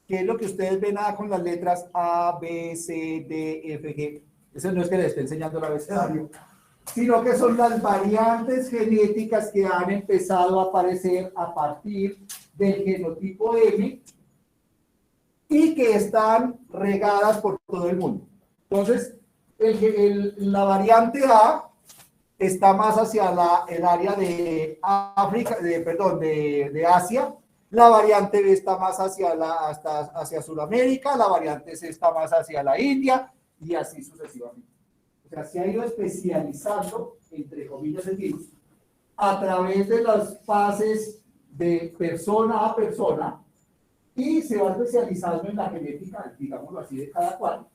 que es lo que ustedes ven con las letras A, B, C, D, F, G. Eso no es que les esté enseñando el abecedario, sino que son las variantes genéticas que han empezado a aparecer a partir del genotipo M y que están regadas por todo el mundo. Entonces, la variante A está más hacia el área de África, de Asia. La variante B está más hacia Sudamérica, la variante C está más hacia la India y así sucesivamente. O sea, se ha ido especializando, entre comillas, el virus a través de las fases de persona a persona y se va especializando en la genética, digámoslo así, de cada cual,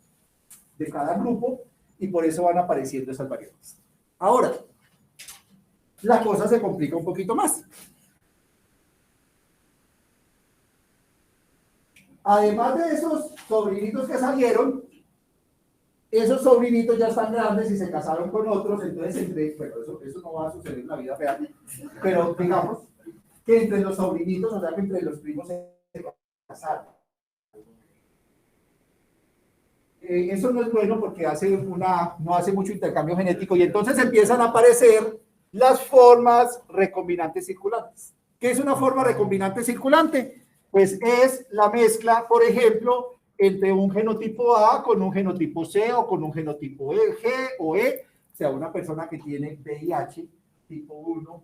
de cada grupo, y por eso van apareciendo esas variantes. Ahora, la cosa se complica un poquito más. Además de esos sobrinitos que salieron, esos sobrinitos ya están grandes y se casaron con otros, entonces bueno, eso no va a suceder en la vida real, pero digamos que entre los sobrinitos, o sea que entre los primos se casaron. Eso no es bueno porque no hace mucho intercambio genético y entonces empiezan a aparecer las formas recombinantes circulantes. ¿Qué es una forma recombinante circulante? Pues es la mezcla, por ejemplo, entre un genotipo A con un genotipo C o con un genotipo G o E, o sea, una persona que tiene VIH tipo 1,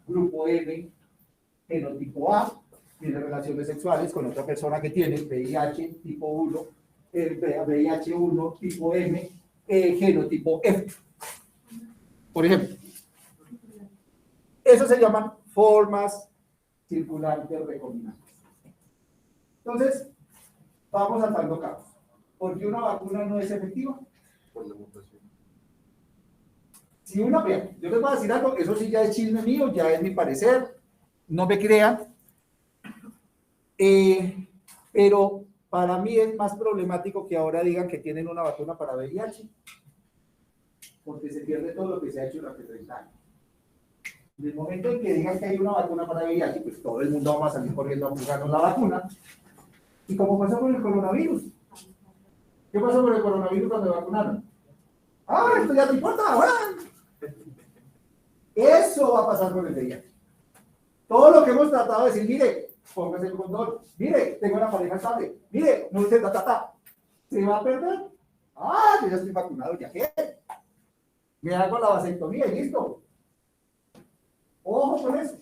grupo M, genotipo A, tiene relaciones sexuales con otra persona que tiene VIH tipo 1, VIH1 tipo M, genotipo F. Por ejemplo, eso se llaman formas circulantes recombinantes. Entonces, vamos atando cabos. ¿Por qué una vacuna no es efectiva? Por la mutación. Si vean, yo les voy a decir algo, eso sí ya es chisme mío, ya es mi parecer, no me crean. Pero para mí es más problemático que ahora digan que tienen una vacuna para VIH, porque se pierde todo lo que se ha hecho durante 30 años. En el momento en que digan que hay una vacuna para VIH, pues todo el mundo va a salir corriendo a buscarnos la vacuna. Y como pasó con el coronavirus. ¿Qué pasó con el coronavirus cuando vacunaron? ¡Ah, esto ya no importa! ¡Ahora! Eso va a pasar con el VIH. Todo lo que hemos tratado de decir, mire, póngase el condón, mire, tengo una pareja estable, mire, no se se va a perder. ¡Ah, yo ya estoy vacunado, ya qué! Me hago la vasectomía y listo. Ojo con eso.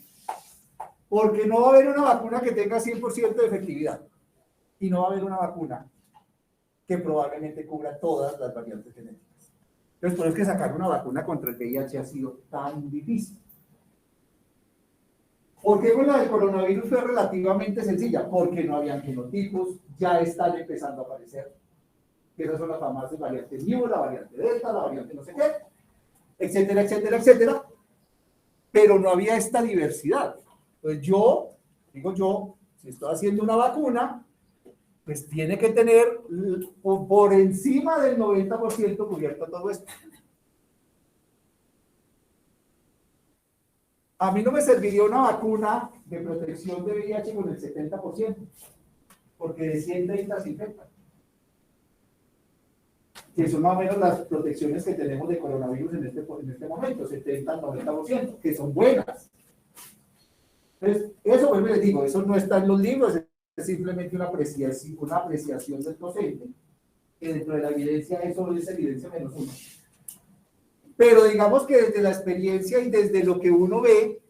Porque no va a haber una vacuna que tenga 100% de efectividad. Y no va a haber una vacuna que probablemente cubra todas las variantes genéticas. Entonces, por eso es que sacar una vacuna contra el VIH ha sido tan difícil. ¿Por qué con la del coronavirus fue relativamente sencilla? Porque no habían genotipos, ya están empezando a aparecer. Esas son las famosas variantes Mu, la variante Delta, la variante no sé qué, etcétera, etcétera, etcétera. Pero no había esta diversidad. Entonces yo, si estoy haciendo una vacuna, pues tiene que tener por encima del 90% cubierto todo esto. A mí no me serviría una vacuna de protección de VIH con el 70%, porque de 130 se infectan. Que son más o menos las protecciones que tenemos de coronavirus en este momento, 70 al 90%, que son buenas. Entonces, eso, pues les digo, eso no está en los libros, simplemente una apreciación del docente, que dentro de la evidencia eso es evidencia menos uno. Pero digamos que desde la experiencia y desde lo que uno ve,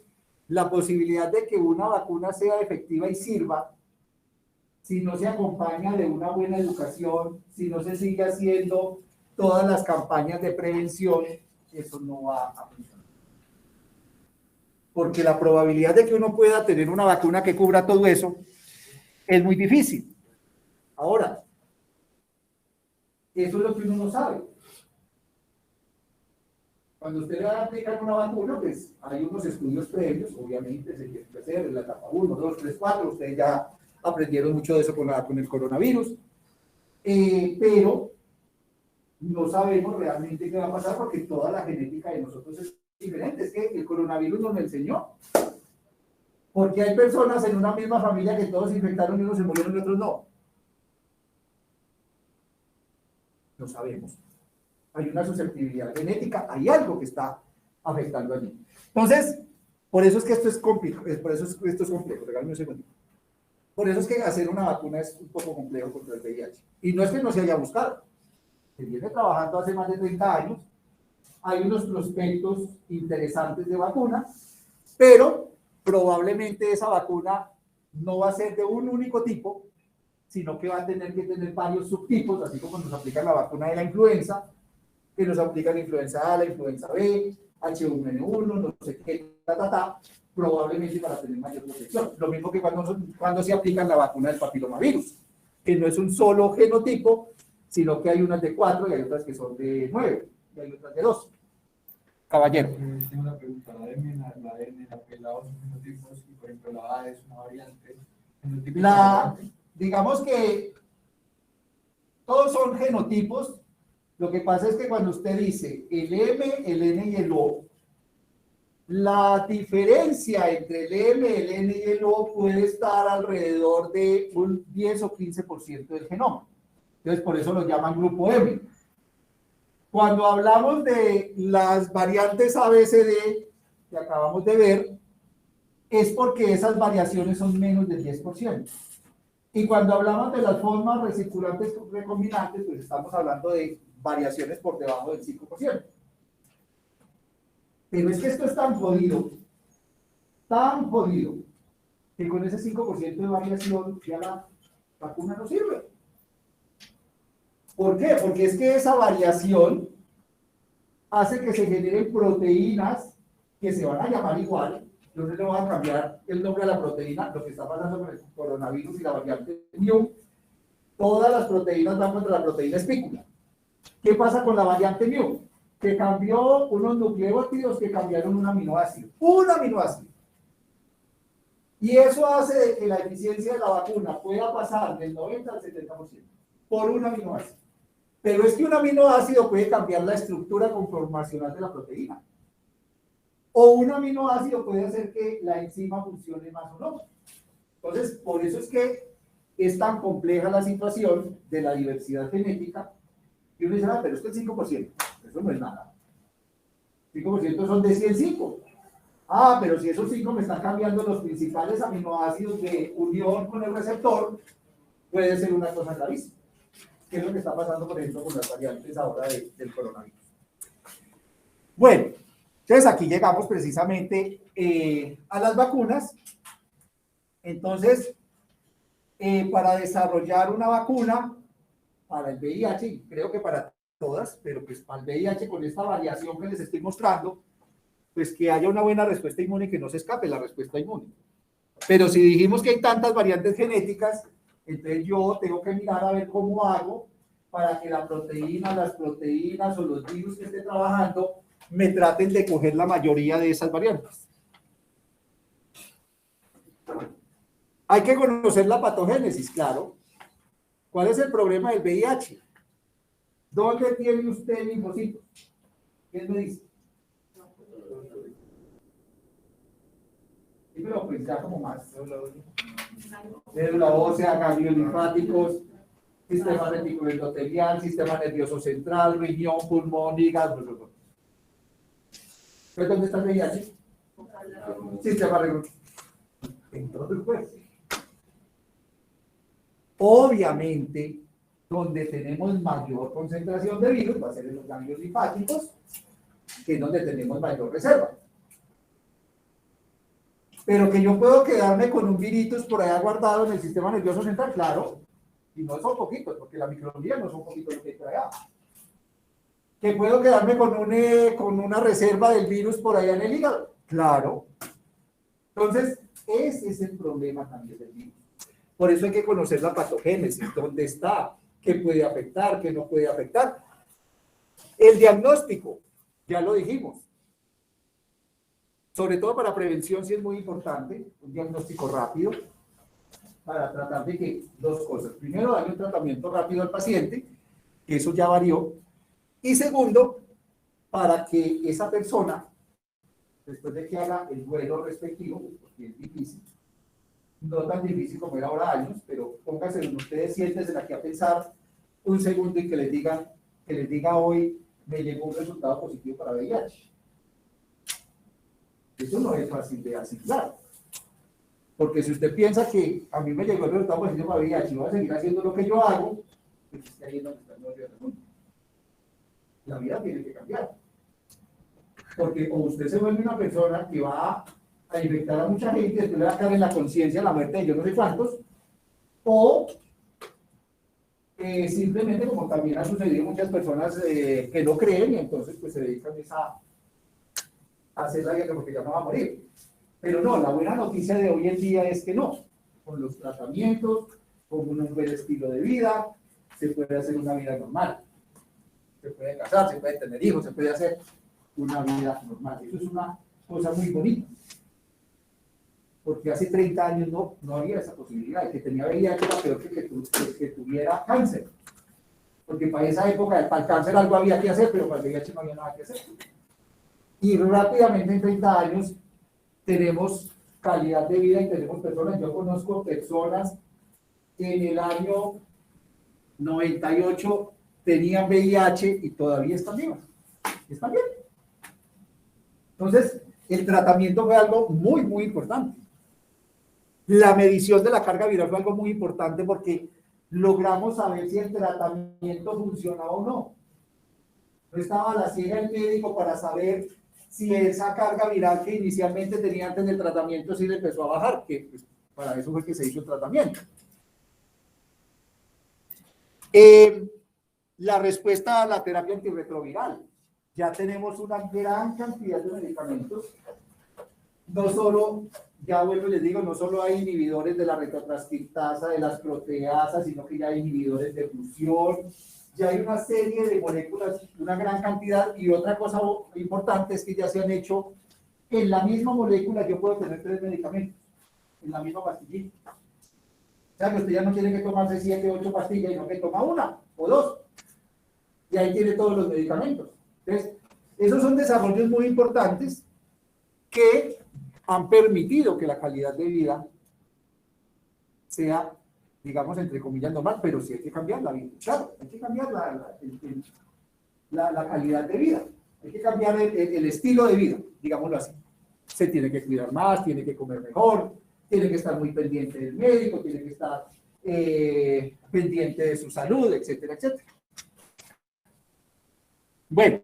la posibilidad de que una vacuna sea efectiva y sirva, si no se acompaña de una buena educación, si no se sigue haciendo todas las campañas de prevención, eso no va a funcionar. Porque la probabilidad de que uno pueda tener una vacuna que cubra todo eso es muy difícil. Ahora, eso es lo que uno no sabe. Cuando usted le va a aplicar una vacuna, pues hay unos estudios previos, obviamente, se tiene que hacer en la etapa 1, 2, 3, 4, ustedes ya aprendieron mucho de eso con el coronavirus, pero no sabemos realmente qué va a pasar porque toda la genética de nosotros es diferente. Es que el coronavirus nos lo enseñó. Porque hay personas en una misma familia que todos se infectaron y unos se murieron y otros no. No sabemos. Hay una susceptibilidad genética, hay algo que está afectando allí. Entonces, por eso es que esto es complejo, por eso es que esto es complejo, regálame un segundo. Por eso es que hacer una vacuna es un poco complejo contra el VIH. Y no es que no se haya buscado. Se viene trabajando hace más de 30 años. Hay unos prospectos interesantes de vacuna, pero probablemente esa vacuna no va a ser de un único tipo, sino que va a tener que tener varios subtipos, así como nos aplica la vacuna de la influenza, que nos aplica la influenza A, la influenza B, H1N1, no sé qué, probablemente para tener mayor protección. Lo mismo que cuando se aplica la vacuna del papilomavirus, que no es un solo genotipo, sino que hay unas de 4 y hay otras que son de 9, y hay otras de 2. Caballero. Tengo una pregunta. La M, la N, la P, la O son genotipos y, por ejemplo, la A es una variante. Digamos que todos son genotipos. Lo que pasa es que cuando usted dice el M, el N y el O, la diferencia entre el M, el N y el O puede estar alrededor de un 10 o 15% del genoma. Entonces, por eso lo llaman grupo M. Cuando hablamos de las variantes ABCD que acabamos de ver, es porque esas variaciones son menos del 10%. Y cuando hablamos de las formas recirculantes recombinantes, pues estamos hablando de variaciones por debajo del 5%. Pero es que esto es tan jodido, que con ese 5% de variación ya la vacuna no sirve. ¿Por qué? Porque es que esa variación hace que se generen proteínas que se van a llamar igual. Yo no le voy a cambiar el nombre a la proteína. Lo que está pasando con el coronavirus y la variante Mu, todas las proteínas van contra la proteína espícula. ¿Qué pasa con la variante Mu? Que cambió unos nucleótidos que cambiaron un aminoácido. Un aminoácido. Y eso hace que la eficiencia de la vacuna pueda pasar del 90 al 70% por un aminoácido. Pero es que un aminoácido puede cambiar la estructura conformacional de la proteína. O un aminoácido puede hacer que la enzima funcione más o no. Entonces, por eso es que es tan compleja la situación de la diversidad genética. Y uno dice, pero es que el 5%, eso no es nada. 5% son de 105. Pero si esos 5 me están cambiando los principales aminoácidos de unión con el receptor, puede ser una cosa gravísima. ¿Qué es lo que está pasando, por ejemplo, con las variantes ahora del coronavirus? Bueno, entonces aquí llegamos precisamente a las vacunas. Entonces, para desarrollar una vacuna para el VIH, y creo que para todas, pero pues para el VIH con esta variación que les estoy mostrando, pues que haya una buena respuesta inmune y que no se escape la respuesta inmune. Pero si dijimos que hay tantas variantes genéticas, entonces yo tengo que mirar a ver cómo hago para que la proteína, las proteínas o los virus que esté trabajando me traten de coger la mayoría de esas variantes. Hay que conocer la patogénesis, claro. ¿Cuál es el problema del VIH? ¿Dónde tiene usted linfocitos? ¿Quién me dice? Dímelo, pues ya como más. Médula ósea, ganglios linfáticos, sistema reticuloendotelial, sistema nervioso central, riñón, pulmón, hígado. ¿Pero dónde está el VIH? Sistema regulatorio. Entonces, pues, Obviamente, donde tenemos mayor concentración de virus va a ser en los ganglios linfáticos, que es donde tenemos mayor reserva. Pero que yo puedo quedarme con un virus por allá guardado en el sistema nervioso central, claro, y no son poquitos, porque la microglía no son poquitos lo que hay por allá. Que puedo quedarme con una reserva del virus por allá en el hígado, claro. Entonces, ese es el problema también del virus. Por eso hay que conocer la patogénesis, dónde está, qué puede afectar, qué no puede afectar. El diagnóstico, ya lo dijimos. Sobre todo para prevención sí es muy importante, un diagnóstico rápido, para tratar de que dos cosas. Primero, darle un tratamiento rápido al paciente, que eso ya varió. Y segundo, para que esa persona, después de que haga el duelo respectivo, porque es difícil, no tan difícil como era ahora años, pero pónganse ustedes, siéntense aquí a pensar un segundo y que les diga hoy, me llegó un resultado positivo para VIH. Eso no es fácil de asimilar. Porque si usted piensa que a mí me llegó el resultado positivo para VIH y voy a seguir haciendo lo que yo hago, pues es que ahí es donde está el meollo del asunto. La vida tiene que cambiar. Porque o usted se vuelve una persona que va a infectar a mucha gente y después le va a caer en la conciencia la muerte de yo no sé cuántos, o simplemente, como también ha sucedido, muchas personas que no creen y entonces pues se dedican a hacer la guerra porque ya no va a morir. Pero no, la buena noticia de hoy en día es que no. Con los tratamientos, con un buen estilo de vida, se puede hacer una vida normal. Se puede casar, se puede tener hijos, se puede hacer una vida normal. Eso es una cosa muy bonita. Porque hace 30 años no había esa posibilidad. El que tenía VIH era peor que tuviera cáncer. Porque para esa época, para el cáncer algo había que hacer, pero para el VIH no había nada que hacer. Y rápidamente en 30 años tenemos calidad de vida y tenemos personas. Yo conozco personas que en el año 98 tenían VIH y todavía están vivas. ¿Están bien? Entonces, el tratamiento fue algo muy, muy importante. La medición de la carga viral fue algo muy importante porque logramos saber si el tratamiento funcionaba o no. No estaba a la ciega el médico para saber si esa carga viral que inicialmente tenía antes del tratamiento sí le empezó a bajar, que pues, para eso fue que se hizo el tratamiento. La respuesta a la terapia antirretroviral. Ya tenemos una gran cantidad de medicamentos. No solo, ya vuelvo y les digo, no solo hay inhibidores de la retrotranscriptasa, de las proteasas, sino que ya hay inhibidores de fusión, ya hay una serie de moléculas, una gran cantidad, y otra cosa importante es que ya se han hecho, en la misma molécula yo puedo tener 3 medicamentos, en la misma pastillita. O sea que usted ya no tiene que tomarse 7, 8 pastillas, sino que toma 1 o 2. Y ahí tiene todos los medicamentos. Entonces, esos son desarrollos muy importantes que han permitido que la calidad de vida sea, digamos, entre comillas, normal, pero sí hay que cambiar la vida. Claro, hay que cambiar la calidad de vida. Hay que cambiar el estilo de vida, digámoslo así. Se tiene que cuidar más, tiene que comer mejor, tiene que estar muy pendiente del médico, tiene que estar pendiente de su salud, etcétera, etcétera. Bueno,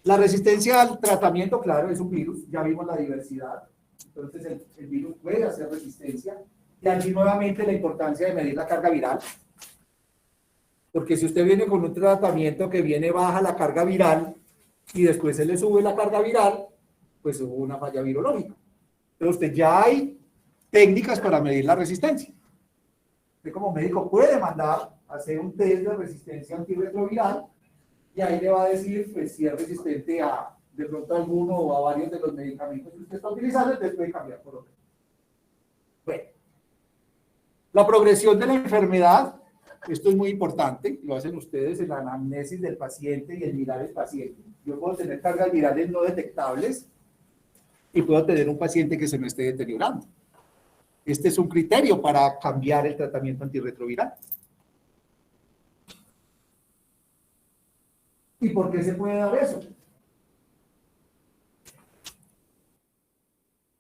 la resistencia al tratamiento, claro, es un virus, ya vimos la diversidad, entonces el virus puede hacer resistencia, y aquí nuevamente la importancia de medir la carga viral, porque si usted viene con un tratamiento que viene baja la carga viral, y después se le sube la carga viral, pues hubo una falla virológica. Entonces usted ya hay técnicas para medir la resistencia. Usted como médico puede mandar a hacer un test de resistencia antirretroviral, y ahí le va a decir pues, si es resistente a de pronto a alguno o a varios de los medicamentos que usted está utilizando, entonces puede cambiar por otro. Bueno, la progresión de la enfermedad, esto es muy importante, lo hacen ustedes en la anamnesis del paciente y el mirar el paciente. Yo puedo tener cargas virales no detectables y puedo tener un paciente que se me esté deteriorando. Este es un criterio para cambiar el tratamiento antirretroviral. ¿Y por qué se puede dar eso?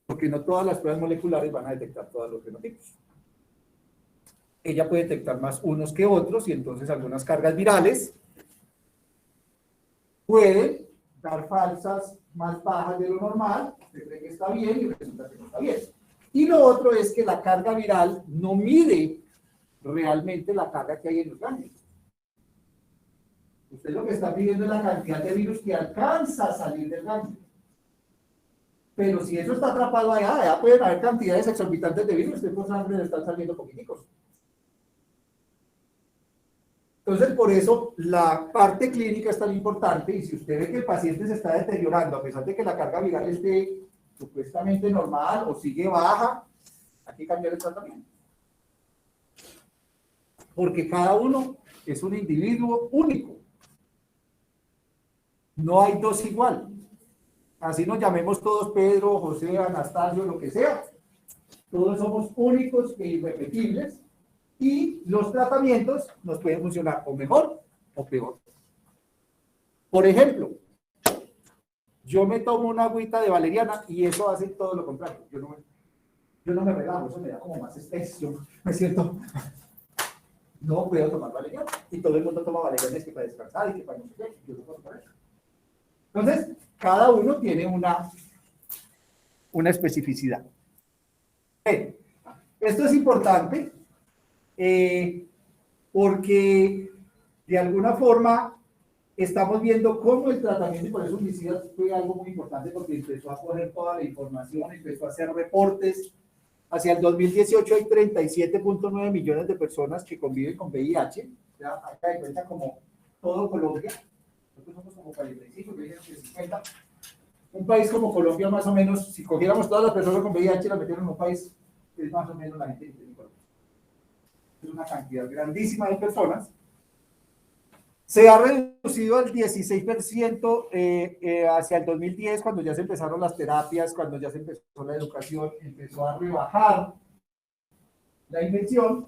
Porque no todas las pruebas moleculares van a detectar todos los fenotipos. ella puede detectar más unos que otros y entonces algunas cargas virales pueden dar falsas más bajas de lo normal, se cree que está bien y resulta que no está bien. Y lo otro es que la carga viral no mide realmente la carga que hay en los ganglios. Usted lo que está midiendo es la cantidad de virus que alcanza a salir del ganglio. Pero si eso está atrapado allá pueden haber cantidades exorbitantes de virus, por sangre le están saliendo poquiticos. Entonces, por eso la parte clínica es tan importante y si usted ve que el paciente se está deteriorando, a pesar de que la carga viral esté supuestamente normal o sigue baja, hay que cambiar el tratamiento. Porque cada uno es un individuo único. No hay dos igual. Así nos llamemos todos Pedro, José, Anastasio, lo que sea. Todos somos únicos e irrepetibles. Y los tratamientos nos pueden funcionar o mejor o peor. Por ejemplo, yo me tomo una agüita de valeriana y eso hace todo lo contrario. Yo no me relajo, eso me da como más estrés. Yo me siento, no puedo tomar valeriana. Y todo el mundo toma valeriana es que para descansar y que para no sé qué. Yo no puedo tomar eso. Entonces, cada uno tiene una especificidad. Esto es importante. Porque de alguna forma estamos viendo cómo el tratamiento por esos homicidas fue algo muy importante porque empezó a coger toda la información, empezó a hacer reportes. Hacia el 2018 hay 37.9 millones de personas que conviven con VIH. Ya acá de cuenta como todo Colombia. Nosotros somos como 45, que dijeron que 50. Un país como Colombia más o menos, si cogiéramos todas las personas con VIH y las metieron en un país, es más o menos la gente que tiene Colombia. Es una cantidad grandísima de personas. Se ha reducido al 16% hacia el 2010, cuando ya se empezaron las terapias, cuando ya se empezó la educación, empezó a rebajar la infección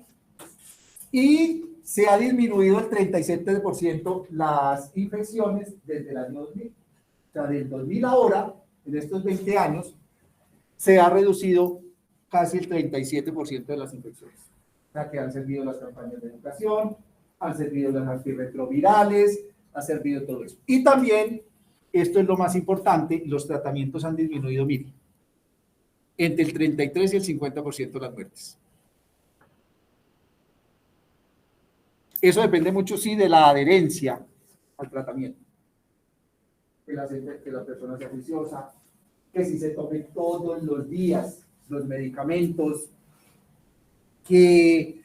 y se ha disminuido el 37% las infecciones desde el año 2000. O sea, del 2000 ahora, en estos 20 años, se ha reducido casi el 37% de las infecciones. O sea, que han servido las campañas de educación, han servido las antirretrovirales, ha servido todo eso. Y también, esto es lo más importante, los tratamientos han disminuido, mire, entre el 33 y el 50% de las muertes. Eso depende mucho, sí, de la adherencia al tratamiento. Que la persona sea juiciosa, que si se tome todos los días los medicamentos, que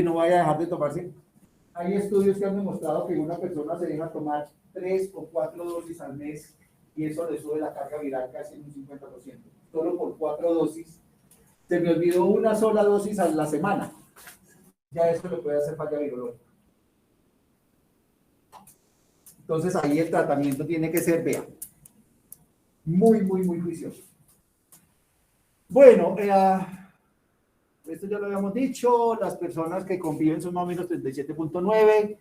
no vaya a dejar de tomarse. Hay estudios que han demostrado que una persona se deja tomar 3 o 4 dosis al mes y eso le sube la carga viral casi en un 50%. Solo por 4 dosis. Se me olvidó una sola dosis a la semana. Ya eso le puede hacer falla virológica. Entonces ahí el tratamiento tiene que ser, vea, muy juicioso. Bueno, esto ya lo habíamos dicho, las personas que conviven son más o menos 37.9,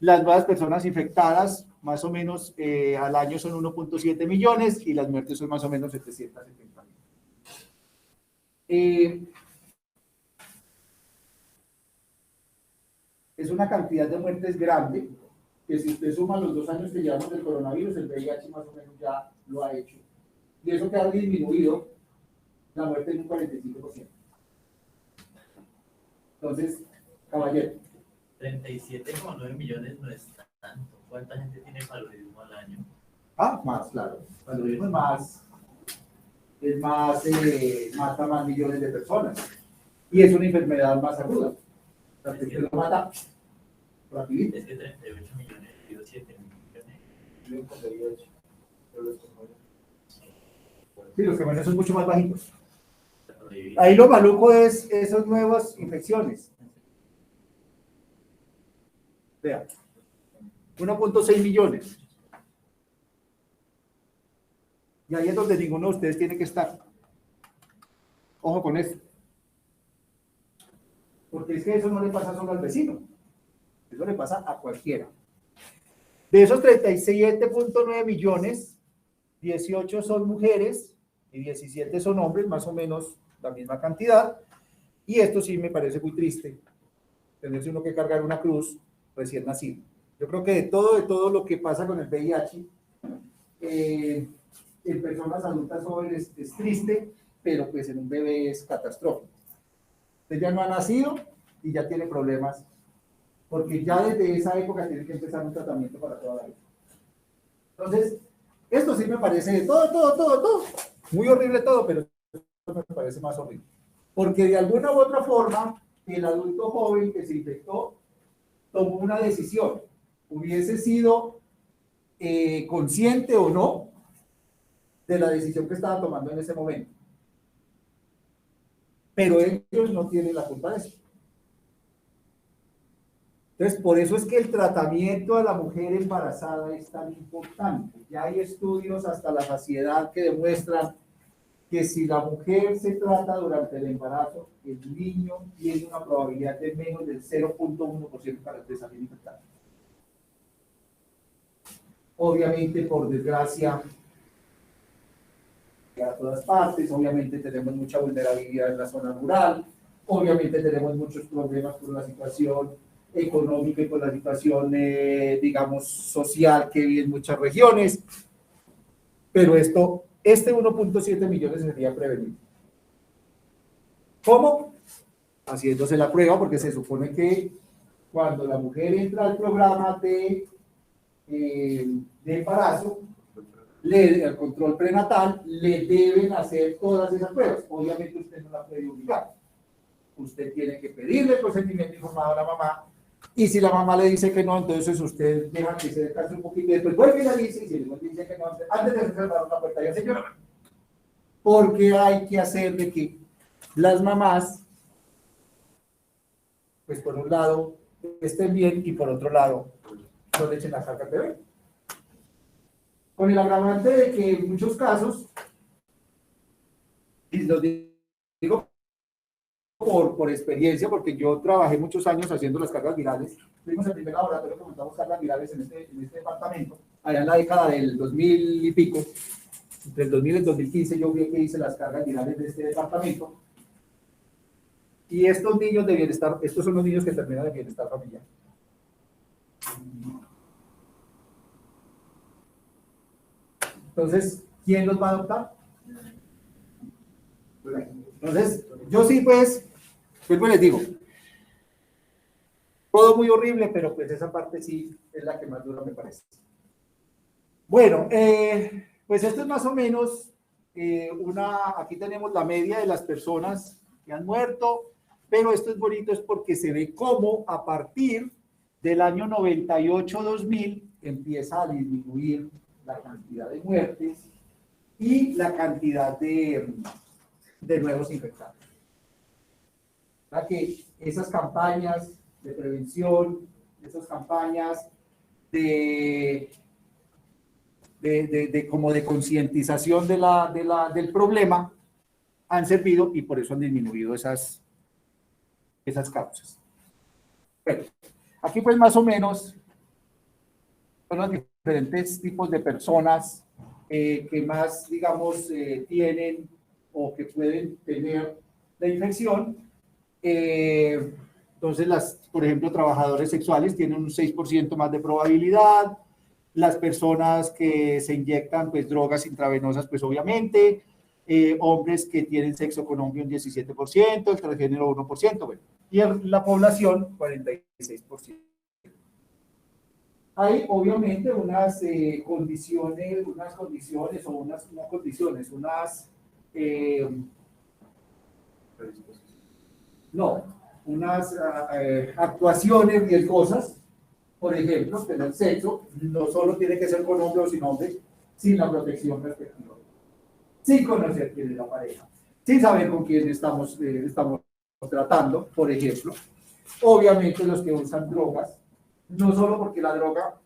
las nuevas personas infectadas más o menos al año son 1.7 millones y las muertes son más o menos 770 mil. Es una cantidad de muertes grande, que si usted suma los 2 años que llevamos del coronavirus, el VIH más o menos ya lo ha hecho. Y eso que ha disminuido la muerte en un 45%. Entonces, caballero. 37,9 millones no es tanto. ¿Cuánta gente tiene paludismo al año? Más, claro. Paludismo mata más millones de personas. Y es una enfermedad más aguda. O sea, que lo mata rapidito. Es que 38 millones, 7 millones. Sí, los que menos son mucho más bajitos. Ahí lo maluco es esas nuevas infecciones. Vean, 1.6 millones. Y ahí es donde ninguno de ustedes tiene que estar. Ojo con esto. Porque es que eso no le pasa solo al vecino. Eso le pasa a cualquiera. De esos 37.9 millones, 18 son mujeres y 17 son hombres, más o menos la misma cantidad. Y esto sí me parece muy triste, tenerse uno que cargar una cruz recién nacido. Yo creo que de todo lo que pasa con el VIH, en personas adultas jóvenes es triste, pero pues en un bebé es catastrófico. Usted ya no ha nacido y ya tiene problemas, porque ya desde esa época tiene que empezar un tratamiento para toda la vida. Entonces, esto sí me parece todo. Muy horrible todo, pero esto me parece más horrible. Porque de alguna u otra forma, el adulto joven que se infectó tomó una decisión. Hubiese sido consciente o no de la decisión que estaba tomando en ese momento. Pero ellos no tienen la culpa de eso. Entonces, por eso es que el tratamiento a la mujer embarazada es tan importante. Ya hay estudios hasta la saciedad que demuestran que si la mujer se trata durante el embarazo, el niño tiene una probabilidad de menos del 0.1% para salir infectado. Obviamente, por desgracia, a todas partes, obviamente tenemos mucha vulnerabilidad en la zona rural, obviamente tenemos muchos problemas por la situación económica y por la situación, digamos, social que vive en muchas regiones, pero este 1.7 millones sería prevenible. ¿Cómo? Haciéndose la prueba, porque se supone que cuando la mujer entra al programa de embarazo, al control prenatal, le deben hacer todas esas pruebas. Obviamente usted no la puede obligar. Usted tiene que pedirle el consentimiento informado a la mamá, y si la mamá le dice que no, entonces usted deja que se descanse un poquito y después vuelve y le dice, y si le dice que no, antes de cerrar la puerta, ya señora, porque hay que hacer de que las mamás, pues por un lado, estén bien y por otro lado, no le echen la carga al bebé. Con el agravante de que en muchos casos, y lo digo por experiencia, porque yo trabajé muchos años haciendo las cargas virales. Fuimos el primer laboratorio que montamos cargas virales en este departamento, allá en la década del 2000 y pico, entre el 2000 y el 2015 yo vi que hice las cargas virales de este departamento. Y estos niños de bienestar, estos son los niños que terminan de bienestar familiar. Entonces, ¿quién los va a adoptar? Entonces, yo sí, pues les digo, todo muy horrible, pero pues esa parte sí es la que más dura me parece. Bueno, pues esto es más o menos aquí tenemos la media de las personas que han muerto, pero esto es bonito, es porque se ve cómo a partir del año 98-2000 empieza a disminuir la cantidad de muertes y la cantidad de nuevos infectados. Para que esas campañas de prevención, esas campañas como de concientización del problema han servido y por eso han disminuido esas causas. Bueno, aquí pues más o menos son los diferentes tipos de personas que más, digamos, tienen o que pueden tener la infección. Entonces, por ejemplo, trabajadores sexuales tienen un 6% más de probabilidad, las personas que se inyectan pues drogas intravenosas, pues obviamente, hombres que tienen sexo con hombre un 17%, el transgénero 1%, bueno, y la población 46%. Hay obviamente unas condiciones actuaciones riesgosas. Por ejemplo, tener sexo no solo tiene que ser con hombre o sin hombre, sin la protección respectiva, sin conocer quién es la pareja, sin saber con quién estamos tratando, por ejemplo. Obviamente los que usan drogas, no solo porque la droga,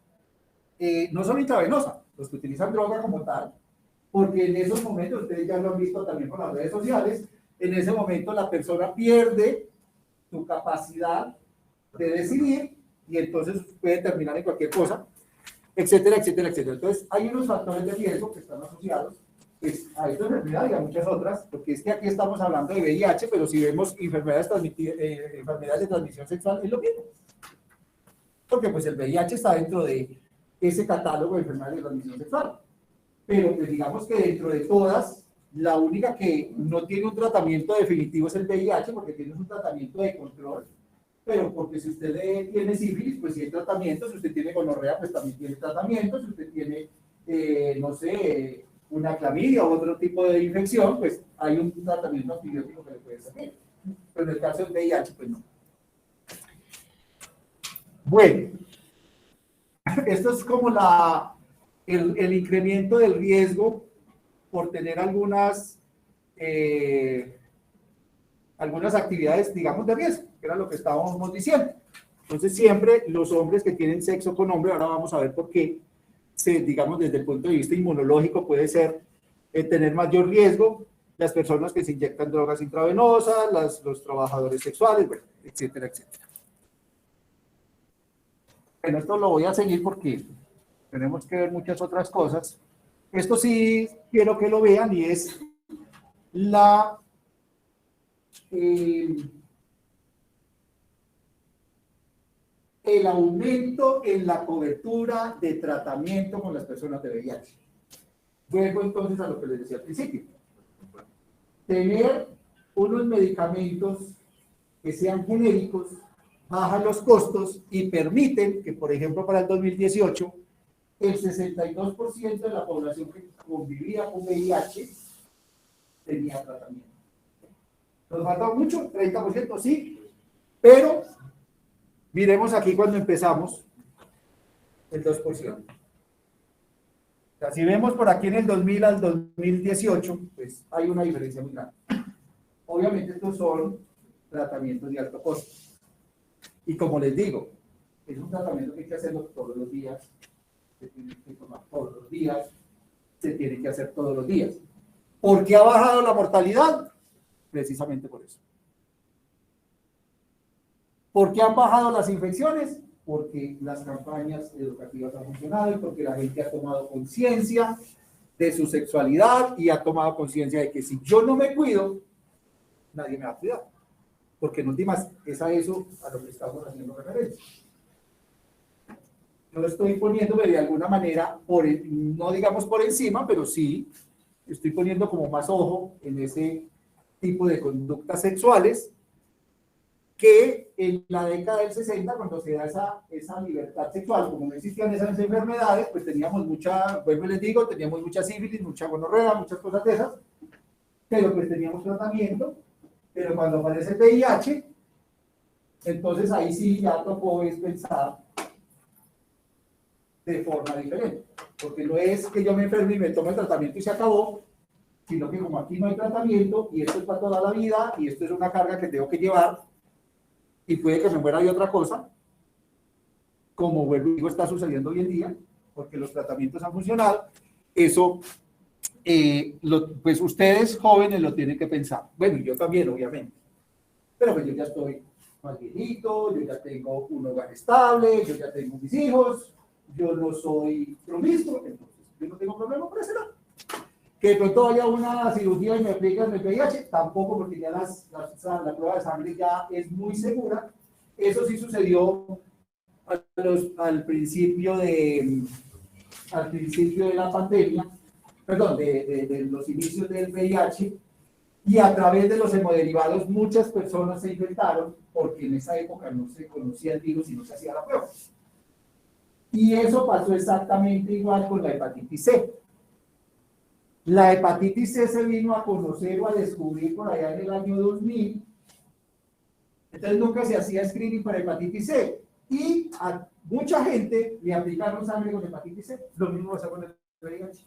no solo intravenosa, los que utilizan droga como tal, porque en esos momentos, ustedes ya lo han visto también con las redes sociales, en ese momento la persona pierde su capacidad de decidir y entonces puede terminar en cualquier cosa, etcétera, etcétera, etcétera. Entonces, hay unos factores de riesgo que están asociados, pues, a esta enfermedad y a muchas otras, porque es que aquí estamos hablando de VIH, pero si vemos enfermedades de transmisión sexual, es lo mismo. Porque pues el VIH está dentro de ese catálogo de enfermedades de transmisión sexual. Pero pues digamos que dentro de todas, la única que no tiene un tratamiento definitivo es el VIH, porque tiene un tratamiento de control, pero porque si usted tiene sífilis, pues sí hay tratamiento, si usted tiene gonorrea, pues también tiene tratamiento, si usted tiene, no sé, una clamidia o otro tipo de infección, pues hay un tratamiento antibiótico que le puede servir. Pero en el caso del VIH, pues no. Bueno, esto es como el incremento del riesgo por tener algunas actividades, digamos, de riesgo, que era lo que estábamos diciendo. Entonces, siempre los hombres que tienen sexo con hombre, ahora vamos a ver por qué, digamos, desde el punto de vista inmunológico puede ser tener mayor riesgo, las personas que se inyectan drogas intravenosas, los trabajadores sexuales, bueno, etcétera, etcétera. Bueno, esto lo voy a seguir porque tenemos que ver muchas otras cosas. Esto sí quiero que lo vean y es el aumento en la cobertura de tratamiento con las personas de VIH. Vuelvo entonces a lo que les decía al principio. Tener unos medicamentos que sean genéricos bajan los costos y permiten que, por ejemplo, para el 2018, el 62% de la población que convivía con VIH tenía tratamiento. ¿Nos falta mucho? 30%, sí, pero miremos aquí cuando empezamos, el 2%. O sea, si vemos por aquí en el 2000 al 2018, pues hay una diferencia muy grande. Obviamente estos son tratamientos de alto costo. Y como les digo, es un tratamiento que hay que hacerlo todos los días, se tiene que tomar todos los días, se tiene que hacer todos los días. ¿Por qué ha bajado la mortalidad? Precisamente por eso. ¿Por qué han bajado las infecciones? Porque las campañas educativas han funcionado y porque la gente ha tomado conciencia de su sexualidad y ha tomado conciencia de que si yo no me cuido, nadie me va a cuidar. Porque en últimas es a eso a lo que estamos haciendo referencia. Yo estoy poniéndome de alguna manera, no digamos por encima, pero sí estoy poniendo como más ojo en ese tipo de conductas sexuales que en la década del 60, cuando se da esa libertad sexual, como no existían esas enfermedades, pues teníamos vuelvo y les digo, teníamos mucha sífilis, mucha gonorrea, muchas cosas de esas, pero pues teníamos tratamiento. Pero cuando aparece el VIH, entonces ahí sí ya tocó pensar de forma diferente. Porque no es que yo me enferme y me tome el tratamiento y se acabó, sino que como aquí no hay tratamiento y esto es para toda la vida y esto es una carga que tengo que llevar y puede que me muera de otra cosa, como vuelvo y digo, está sucediendo hoy en día, porque los tratamientos han funcionado, eso... pues ustedes jóvenes lo tienen que pensar. Bueno, yo también, obviamente. Pero pues yo ya estoy más viejito, yo ya tengo un hogar estable, yo ya tengo mis hijos, yo no soy promiscuo, entonces yo no tengo problema por ese lado. Que de pronto haya una cirugía y me aplican el VIH, tampoco, porque ya la prueba de sangre ya es muy segura. Eso sí sucedió al principio de la pandemia, perdón, de los inicios del VIH, y a través de los hemoderivados muchas personas se infectaron porque en esa época no se conocía el virus y no se hacía la prueba. Y eso pasó exactamente igual con la hepatitis C. La hepatitis C se vino a conocer o a descubrir por allá en el año 2000, entonces nunca se hacía screening para hepatitis C, y a mucha gente le aplicaron sangre con hepatitis C, lo mismo pasa con el VIH.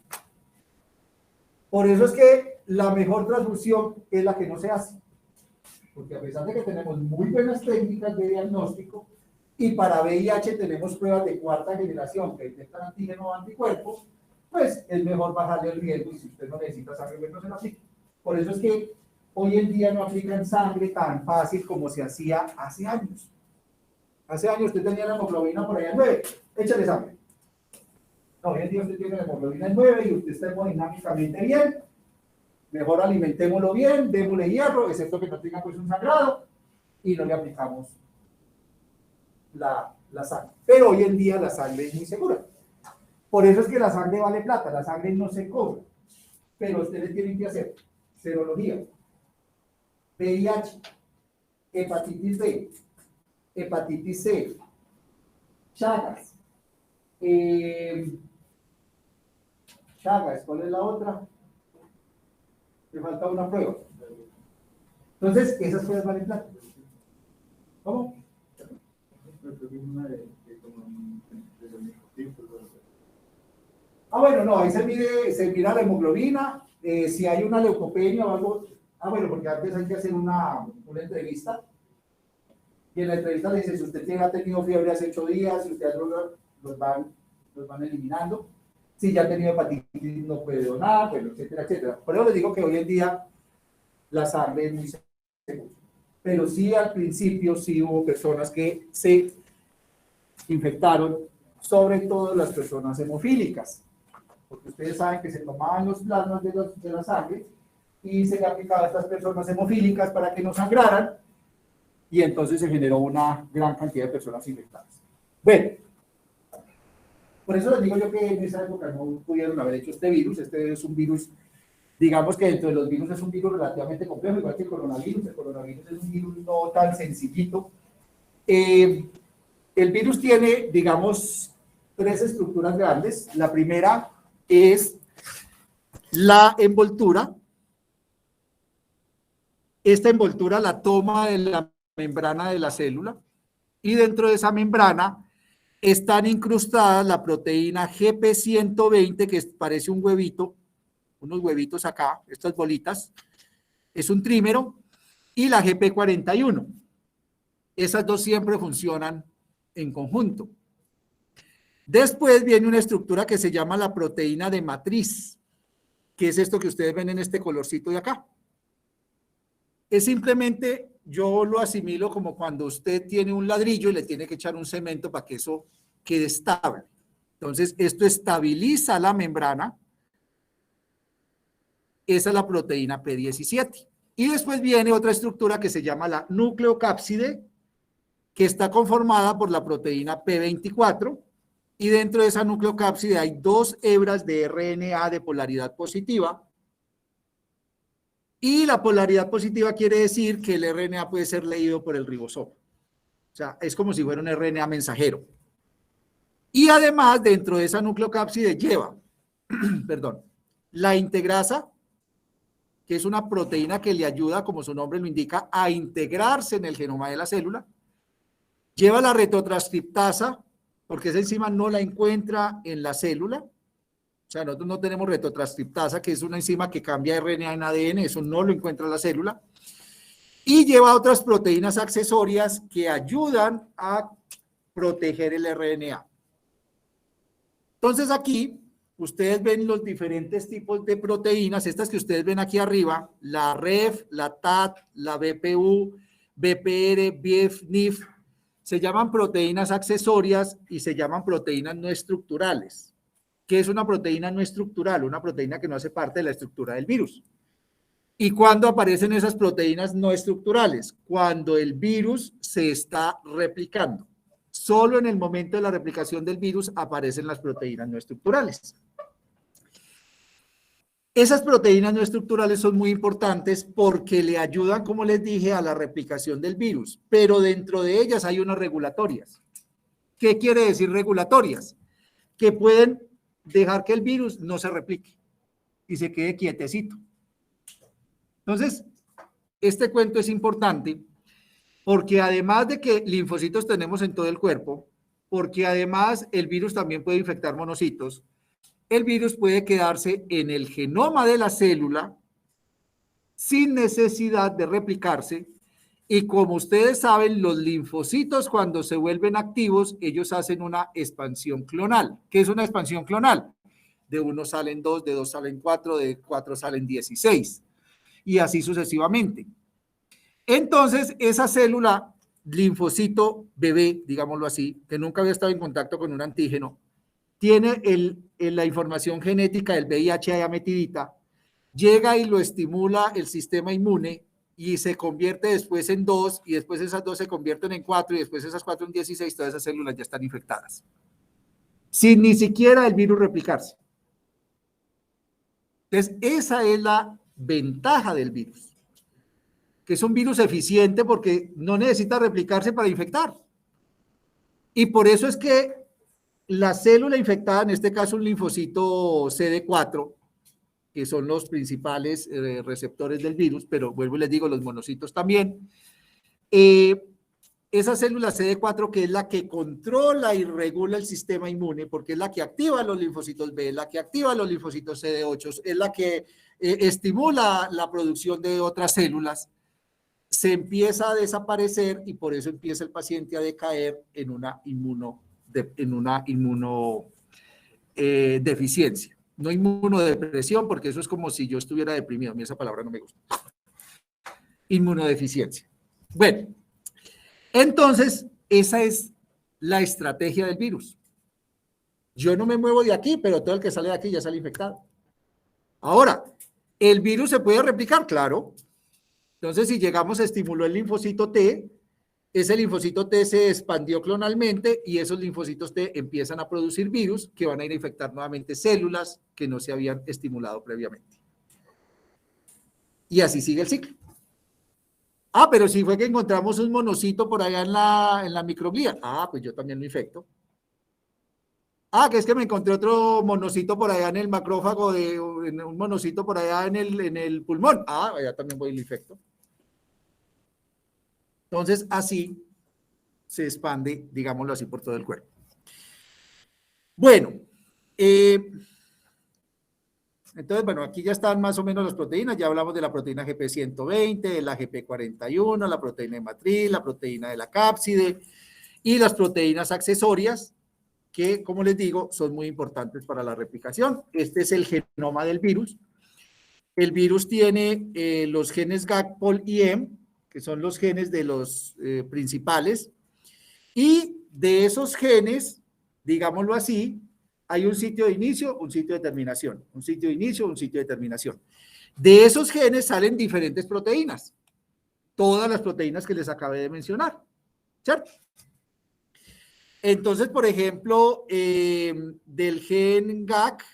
Por eso es que la mejor transfusión es la que no se hace. Porque a pesar de que tenemos muy buenas técnicas de diagnóstico, y para VIH tenemos pruebas de cuarta generación que detectan antígeno o anticuerpo, pues es mejor bajarle el riesgo, y si usted no necesita sangre, pues no se la aplica. Por eso es que hoy en día no aplican sangre tan fácil como se hacía hace años. Hace años usted tenía la hemoglobina por allá en 9, échale sangre. No, hoy en día usted tiene la hemoglobina en 9 y usted está hemodinámicamente bien, Mejor alimentémoslo bien, démosle hierro, excepto que no tenga pues un sangrado, y no le aplicamos la sangre. Pero hoy en día la sangre es muy segura. Por eso es que la sangre vale plata, la sangre no se cobra. Pero ustedes tienen que hacer serología, VIH, hepatitis B, hepatitis C, Chagas. Chagas, ¿cuál es la otra? Me falta una prueba. Entonces, esas pruebas valen plata. ¿Cómo? Bueno, no, ahí se mira la hemoglobina, si hay una leucopenia o algo. Bueno, porque antes hay que hacer una entrevista. Y en la entrevista le dice, si usted ha tenido fiebre hace 8 días, si usted ha los van eliminando. Si ya ha tenido hepatitis, no puede donar, bueno, etcétera, etcétera. Por eso les digo que hoy en día la sangre es muy segura. Pero sí, al principio, sí hubo personas que se infectaron, sobre todo las personas hemofílicas. Porque ustedes saben que se tomaban los plasmas de la sangre y se le aplicaba a estas personas hemofílicas para que no sangraran, y entonces se generó una gran cantidad de personas infectadas. Bueno, por eso les digo yo que en esa época no pudieron haber hecho este virus. Este es un virus, digamos que dentro de los virus es un virus relativamente complejo, igual que el coronavirus. El coronavirus es un virus no tan sencillito. El virus tiene, digamos, 3 estructuras grandes. La primera es la envoltura. Esta envoltura la toma de la membrana de la célula, y dentro de esa membrana están incrustadas la proteína GP120, que parece un huevito, unos huevitos acá, estas bolitas, es un trímero, y la GP41. Esas dos siempre funcionan en conjunto. Después viene una estructura que se llama la proteína de matriz, que es esto que ustedes ven en este colorcito de acá. Es simplemente, yo lo asimilo como cuando usted tiene un ladrillo y le tiene que echar un cemento para que eso quede estable. Entonces, esto estabiliza la membrana. Esa es la proteína P17. Y después viene otra estructura que se llama la nucleocápside, que está conformada por la proteína P24, y dentro de esa nucleocápside hay 2 hebras de RNA de polaridad positiva. Y la polaridad positiva quiere decir que el RNA puede ser leído por el ribosoma. O sea, es como si fuera un RNA mensajero. Y además, dentro de esa nucleocápside lleva, perdón, la integrasa, que es una proteína que le ayuda, como su nombre lo indica, a integrarse en el genoma de la célula. Lleva la retotranscriptasa, porque esa enzima no la encuentra en la célula. O sea, nosotros no tenemos retotranscriptasa, que es una enzima que cambia RNA en ADN, eso no lo encuentra la célula. Y lleva otras proteínas accesorias que ayudan a proteger el RNA. Entonces aquí, ustedes ven los diferentes tipos de proteínas, estas que ustedes ven aquí arriba, la REF, la TAT, la BPU, BPR, BIF, NIF, se llaman proteínas accesorias y se llaman proteínas no estructurales. ¿Qué es una proteína no estructural? Una proteína que no hace parte de la estructura del virus. ¿Y cuándo aparecen esas proteínas no estructurales? Cuando el virus se está replicando. Solo en el momento de la replicación del virus aparecen las proteínas no estructurales. Esas proteínas no estructurales son muy importantes porque le ayudan, como les dije, a la replicación del virus, pero dentro de ellas hay unas regulatorias. ¿Qué quiere decir regulatorias? Que pueden dejar que el virus no se replique y se quede quietecito. Entonces, este cuento es importante porque además de que linfocitos tenemos en todo el cuerpo, porque además el virus también puede infectar monocitos, el virus puede quedarse en el genoma de la célula sin necesidad de replicarse. Y como ustedes saben, los linfocitos cuando se vuelven activos, ellos hacen una expansión clonal. ¿Qué es una expansión clonal? De 1 salen 2, de 2 salen 4, de 4 salen 16. Y así sucesivamente. Entonces, esa célula, linfocito bebé, digámoslo así, que nunca había estado en contacto con un antígeno, tiene la información genética del VIH metidita, llega y lo estimula el sistema inmune y se convierte después en 2 y después esas 2 se convierten en 4 y después esas 4 en 16, todas esas células ya están infectadas. Sin ni siquiera el virus replicarse. Entonces, esa es la ventaja del virus, que es un virus eficiente porque no necesita replicarse para infectar. Y por eso es que la célula infectada, en este caso un linfocito CD4, que son los principales receptores del virus, pero vuelvo y les digo, los monocitos también, esa célula CD4 que es la que controla y regula el sistema inmune, porque es la que activa los linfocitos B, la que activa los linfocitos CD8, es la que estimula la producción de otras células, se empieza a desaparecer y por eso empieza el paciente a decaer en una inmunodeficiencia. No inmunodepresión, porque eso es como si yo estuviera deprimido. A mí esa palabra no me gusta. Inmunodeficiencia. Bueno, entonces, esa es la estrategia del virus. Yo no me muevo de aquí, pero todo el que sale de aquí ya sale infectado. Ahora, ¿el virus se puede replicar? Claro. Entonces, si llegamos a estimular el linfocito T, ese linfocito T se expandió clonalmente y esos linfocitos T empiezan a producir virus que van a ir a infectar nuevamente células que no se habían estimulado previamente. Y así sigue el ciclo. Ah, pero si fue que encontramos un monocito por allá en la microglía. Ah, pues yo también lo infecto. Ah, que es que me encontré otro monocito por allá en el macrófago, un monocito por allá en el pulmón. Ah, allá también voy y lo infecto. Entonces, así se expande, digámoslo así, por todo el cuerpo. Bueno, entonces, bueno, aquí ya están más o menos las proteínas. Ya hablamos de la proteína GP120, de la GP41, la proteína de matriz, la proteína de la cápside y las proteínas accesorias que, como les digo, son muy importantes para la replicación. Este es el genoma del virus. El virus tiene los genes GAC, POL y M, que son los genes de los principales, y de esos genes, digámoslo así, hay un sitio de inicio, un sitio de terminación, un sitio de inicio, un sitio de terminación. De esos genes salen diferentes proteínas, todas las proteínas que les acabé de mencionar, ¿cierto? Entonces, por ejemplo, del gen GAC,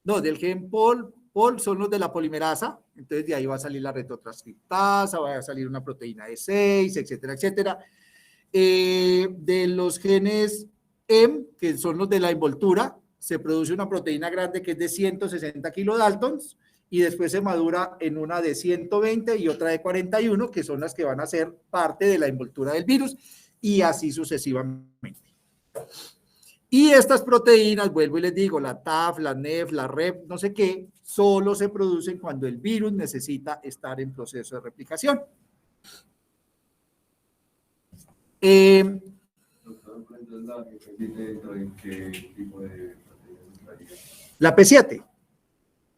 no, del gen POL son los de la polimerasa, entonces de ahí va a salir la retrotranscriptasa, va a salir una proteína de 6, etcétera, etcétera. De los genes M, que son los de la envoltura, se produce una proteína grande que es de 160 kilodaltons y después se madura en una de 120 y otra de 41, que son las que van a ser parte de la envoltura del virus y así sucesivamente. Y estas proteínas, vuelvo y les digo, la TAF, la NEF, la REP, no sé qué, solo se producen cuando el virus necesita estar en proceso de replicación. Doctor, entonces la GP7 dentro de qué tipo de proteínas estaría? La P7.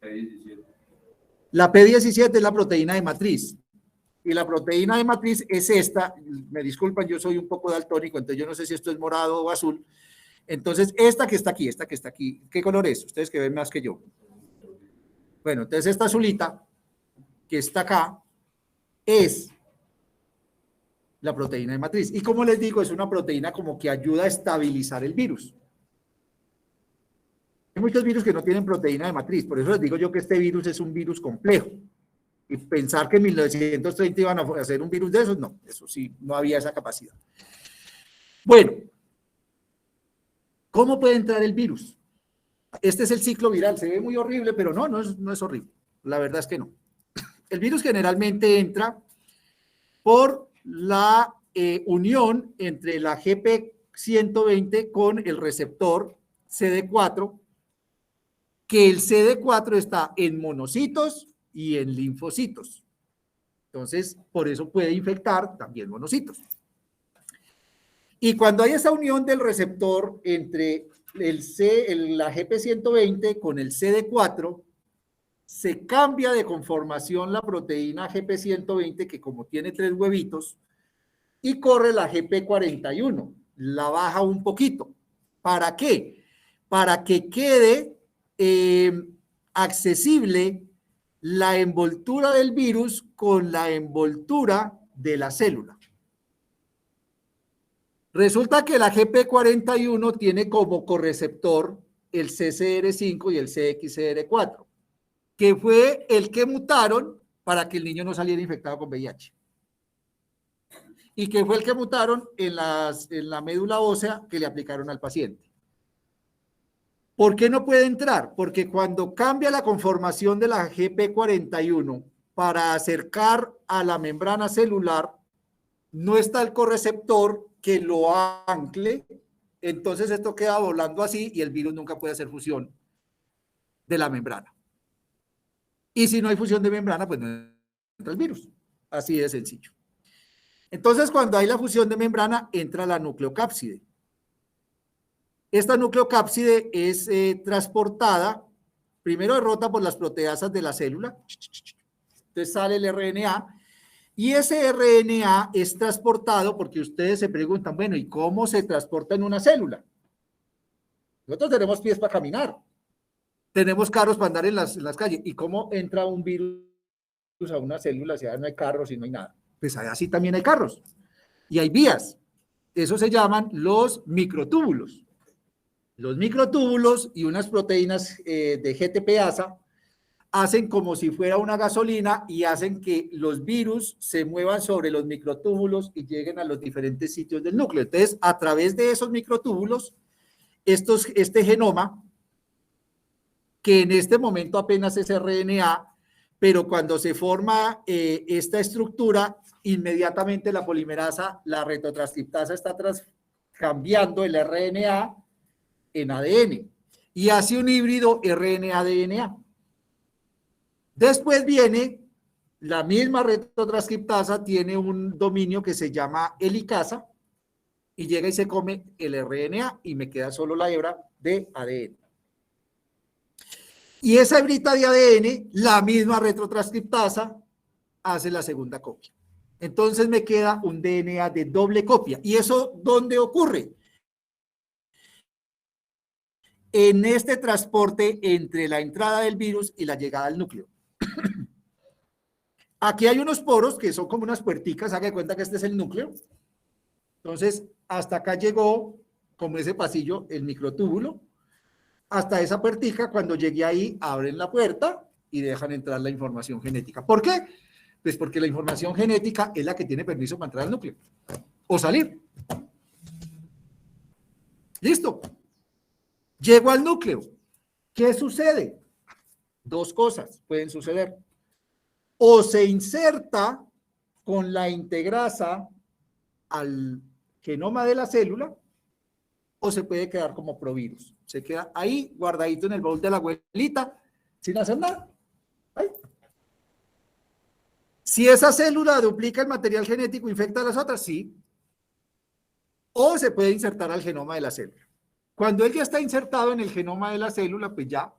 P17. La P17 es la proteína de matriz. Y la proteína de matriz es esta. Me disculpan, yo soy un poco daltónico, entonces yo no sé si esto es morado o azul. Entonces, esta que está aquí, ¿qué color es? Ustedes que ven más que yo. Bueno, entonces esta azulita, que está acá, es la proteína de matriz. Y como les digo, es una proteína como que ayuda a estabilizar el virus. Hay muchos virus que no tienen proteína de matriz, por eso les digo yo que este virus es un virus complejo. Y pensar que en 1930 iban a hacer un virus de esos, no, eso sí, no había esa capacidad. Bueno, ¿cómo puede entrar el virus? Este es el ciclo viral, se ve muy horrible, pero no es horrible. La verdad es que no. El virus generalmente entra por la unión entre la GP120 con el receptor CD4, que el CD4 está en monocitos y en linfocitos. Entonces, por eso puede infectar también monocitos. Y cuando hay esa unión del receptor entre la GP120 con el CD4, se cambia de conformación la proteína GP120, que como tiene 3 huevitos, y corre la GP41, la baja un poquito. ¿Para qué? Para que quede accesible la envoltura del virus con la envoltura de la célula. Resulta que la GP41 tiene como correceptor el CCR5 y el CXCR4, que fue el que mutaron para que el niño no saliera infectado con VIH. Y que fue el que mutaron en la médula ósea que le aplicaron al paciente. ¿Por qué no puede entrar? Porque cuando cambia la conformación de la GP41 para acercar a la membrana celular, no está el correceptor que lo ancle, entonces esto queda volando así y el virus nunca puede hacer fusión de la membrana. Y si no hay fusión de membrana, pues no entra el virus. Así de sencillo. Entonces, cuando hay la fusión de membrana, entra la nucleocápside. Esta nucleocápside es transportada, primero rota por las proteasas de la célula, entonces sale el RNA, y ese RNA es transportado porque ustedes se preguntan, bueno, ¿y cómo se transporta en una célula? Nosotros tenemos pies para caminar, tenemos carros para andar en las calles, ¿y cómo entra un virus a una célula si no hay carros y no hay nada? Pues así también hay carros y hay vías. Eso se llaman los microtúbulos. Los microtúbulos y unas proteínas de GTPasa hacen como si fuera una gasolina y hacen que los virus se muevan sobre los microtúbulos y lleguen a los diferentes sitios del núcleo. Entonces, a través de esos microtúbulos, este genoma, que en este momento apenas es RNA, pero cuando se forma esta estructura, inmediatamente la polimerasa, la retrotranscriptasa, está cambiando el RNA en ADN y hace un híbrido RNA-DNA. Después viene la misma retrotranscriptasa, tiene un dominio que se llama helicasa y llega y se come el RNA y me queda solo la hebra de ADN. Y esa hebrita de ADN, la misma retrotranscriptasa hace la segunda copia. Entonces me queda un DNA de doble copia. ¿Y eso dónde ocurre? En este transporte entre la entrada del virus y la llegada al núcleo. Aquí hay unos poros que son como unas puerticas, haga de cuenta que este es el núcleo. Entonces, hasta acá llegó, como ese pasillo, el microtúbulo. Hasta esa puertica, cuando llegué ahí, abren la puerta y dejan entrar la información genética. ¿Por qué? Pues porque la información genética es la que tiene permiso para entrar al núcleo o salir. ¿Listo? Llego al núcleo. ¿Qué sucede? Dos cosas pueden suceder. O se inserta con la integrasa al genoma de la célula, o se puede quedar como provirus. Se queda ahí guardadito en el baúl de la abuelita, sin hacer nada. Ahí. Si esa célula duplica el material genético, infecta a las otras, sí. O se puede insertar al genoma de la célula. Cuando él ya está insertado en el genoma de la célula, pues ya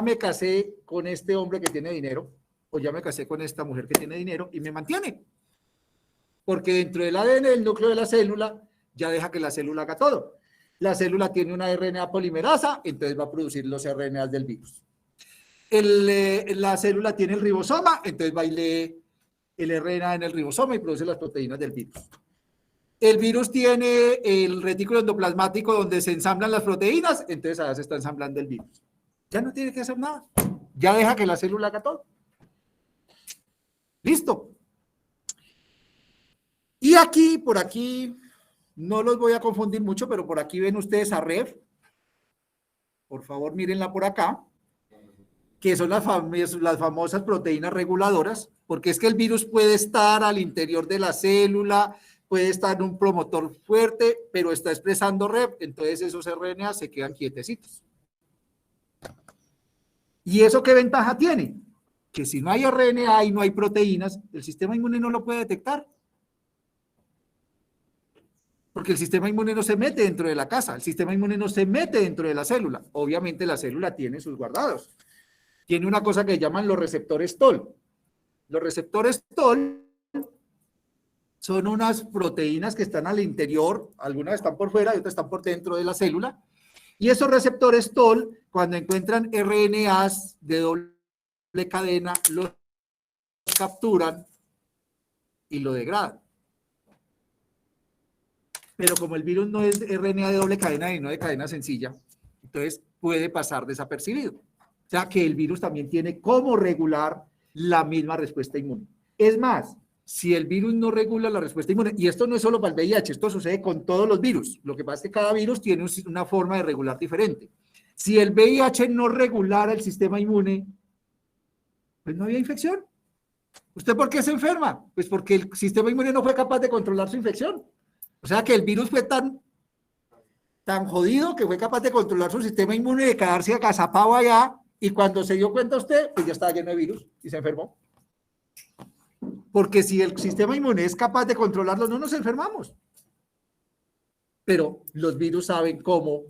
me casé con este hombre que tiene dinero, o ya me casé con esta mujer que tiene dinero y me mantiene. Porque dentro del ADN del núcleo de la célula, ya deja que la célula haga todo. La célula tiene una RNA polimerasa, entonces va a producir los RNAs del virus. La célula tiene el ribosoma, entonces va y lee el RNA en el ribosoma y produce las proteínas del virus. El virus tiene el retículo endoplasmático donde se ensamblan las proteínas, entonces ahora se está ensamblando el virus. Ya no tiene que hacer nada. Ya deja que la célula haga todo. Listo. Y aquí, por aquí, no los voy a confundir mucho, pero por aquí ven ustedes a Rev. Por favor, mírenla por acá. Que son las famosas proteínas reguladoras, porque es que el virus puede estar al interior de la célula, puede estar en un promotor fuerte, pero está expresando Rev, entonces esos RNA se quedan quietecitos. ¿Y eso qué ventaja tiene? Que si no hay RNA y no hay proteínas, el sistema inmune no lo puede detectar. Porque el sistema inmune no se mete dentro de la casa, el sistema inmune no se mete dentro de la célula. Obviamente la célula tiene sus guardados. Tiene una cosa que llaman los receptores TOL. Los receptores TOL son unas proteínas que están al interior, algunas están por fuera y otras están por dentro de la célula, Y esos receptores TOL, cuando encuentran RNAs de doble cadena, los capturan y lo degradan. Pero como el virus no es RNA de doble cadena y no de cadena sencilla, entonces puede pasar desapercibido. O sea que el virus también tiene cómo regular la misma respuesta inmune. Es más, si el virus no regula la respuesta inmune, y esto no es solo para el VIH, esto sucede con todos los virus, lo que pasa es que cada virus tiene una forma de regular diferente. Si el VIH no regulara el sistema inmune, pues no había infección. ¿Usted por qué se enferma? Pues porque el sistema inmune no fue capaz de controlar su infección. O sea que el virus fue tan jodido que fue capaz de controlar su sistema inmune y de quedarse agazapado allá, y cuando se dio cuenta usted, pues ya estaba lleno de virus y se enfermó. Porque si el sistema inmune es capaz de controlarlo, no nos enfermamos. Pero los virus saben cómo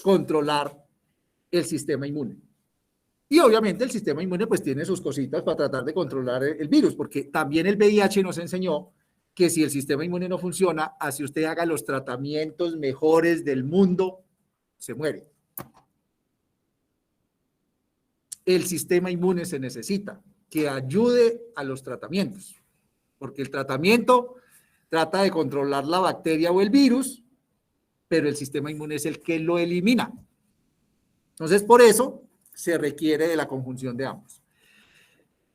controlar el sistema inmune. Y obviamente el sistema inmune pues tiene sus cositas para tratar de controlar el virus, porque también el VIH nos enseñó que si el sistema inmune no funciona, así usted haga los tratamientos mejores del mundo, se muere. El sistema inmune se necesita que ayude a los tratamientos, porque el tratamiento trata de controlar la bacteria o el virus, pero el sistema inmune es el que lo elimina. Entonces, por eso se requiere de la conjunción de ambos.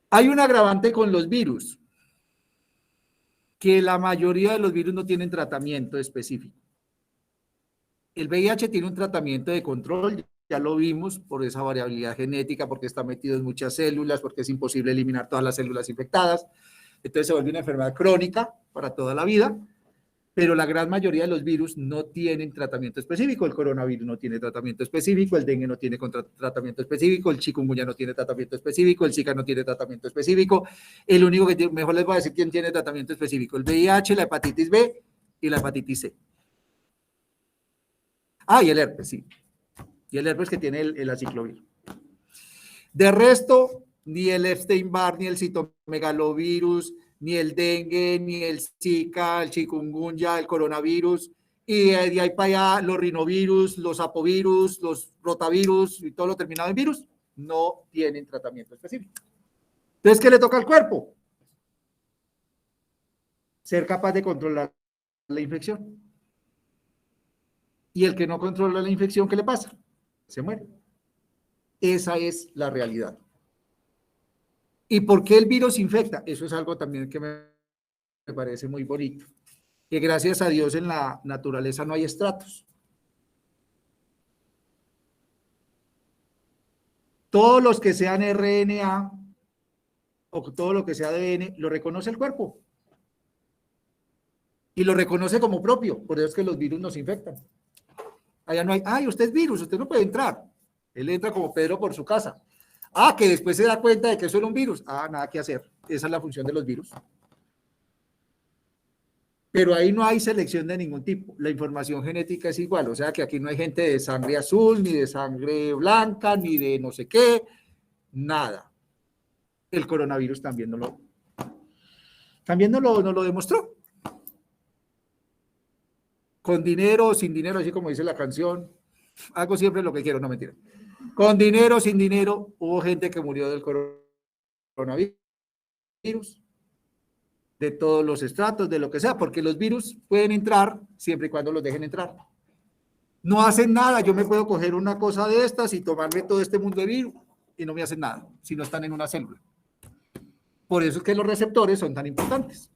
Hay un agravante con los virus, que la mayoría de los virus no tienen tratamiento específico. El VIH tiene un tratamiento de control, ya lo vimos, por esa variabilidad genética, porque está metido en muchas células, porque es imposible eliminar todas las células infectadas. Entonces se vuelve una enfermedad crónica para toda la vida, pero la gran mayoría de los virus no tienen tratamiento específico. El coronavirus no tiene tratamiento específico, el dengue no tiene tratamiento específico, el chikungunya no tiene tratamiento específico, el Zika no tiene tratamiento específico. El único que mejor les voy a decir quién tiene tratamiento específico: el VIH, la hepatitis B y la hepatitis C. Ah, y el herpes, sí. Y el herpes que tiene el aciclovir. De resto, ni el Epstein-Barr, ni el citomegalovirus, ni el dengue, ni el Zika, el chikungunya, el coronavirus, y de ahí para allá los rinovirus, los apovirus, los rotavirus y todo lo terminado en virus, no tienen tratamiento específico. Entonces, ¿qué le toca al cuerpo? Ser capaz de controlar la infección. Y el que no controla la infección, ¿qué le pasa? Se muere. Esa es la realidad. ¿Y por qué el virus infecta? Eso es algo también que me parece muy bonito. Que gracias a Dios en la naturaleza no hay estratos. Todos los que sean RNA o todo lo que sea ADN lo reconoce el cuerpo. Y lo reconoce como propio. Por eso es que los virus nos infectan. Allá no hay, ay, usted es virus, usted no puede entrar. Él entra como Pedro por su casa. Ah, que después se da cuenta de que eso era un virus. Ah, nada que hacer. Esa es la función de los virus. Pero ahí no hay selección de ningún tipo. La información genética es igual. O sea que aquí no hay gente de sangre azul, ni de sangre blanca, ni de no sé qué. Nada. El coronavirus también no lo demostró. Con dinero o sin dinero, así como dice la canción, hago siempre lo que quiero, no mentira. Con dinero o sin dinero, hubo gente que murió del coronavirus, de todos los estratos, de lo que sea, porque los virus pueden entrar siempre y cuando los dejen entrar. No hacen nada, yo me puedo coger una cosa de estas y tomarme todo este mundo de virus y no me hacen nada, si no están en una célula. Por eso es que los receptores son tan importantes.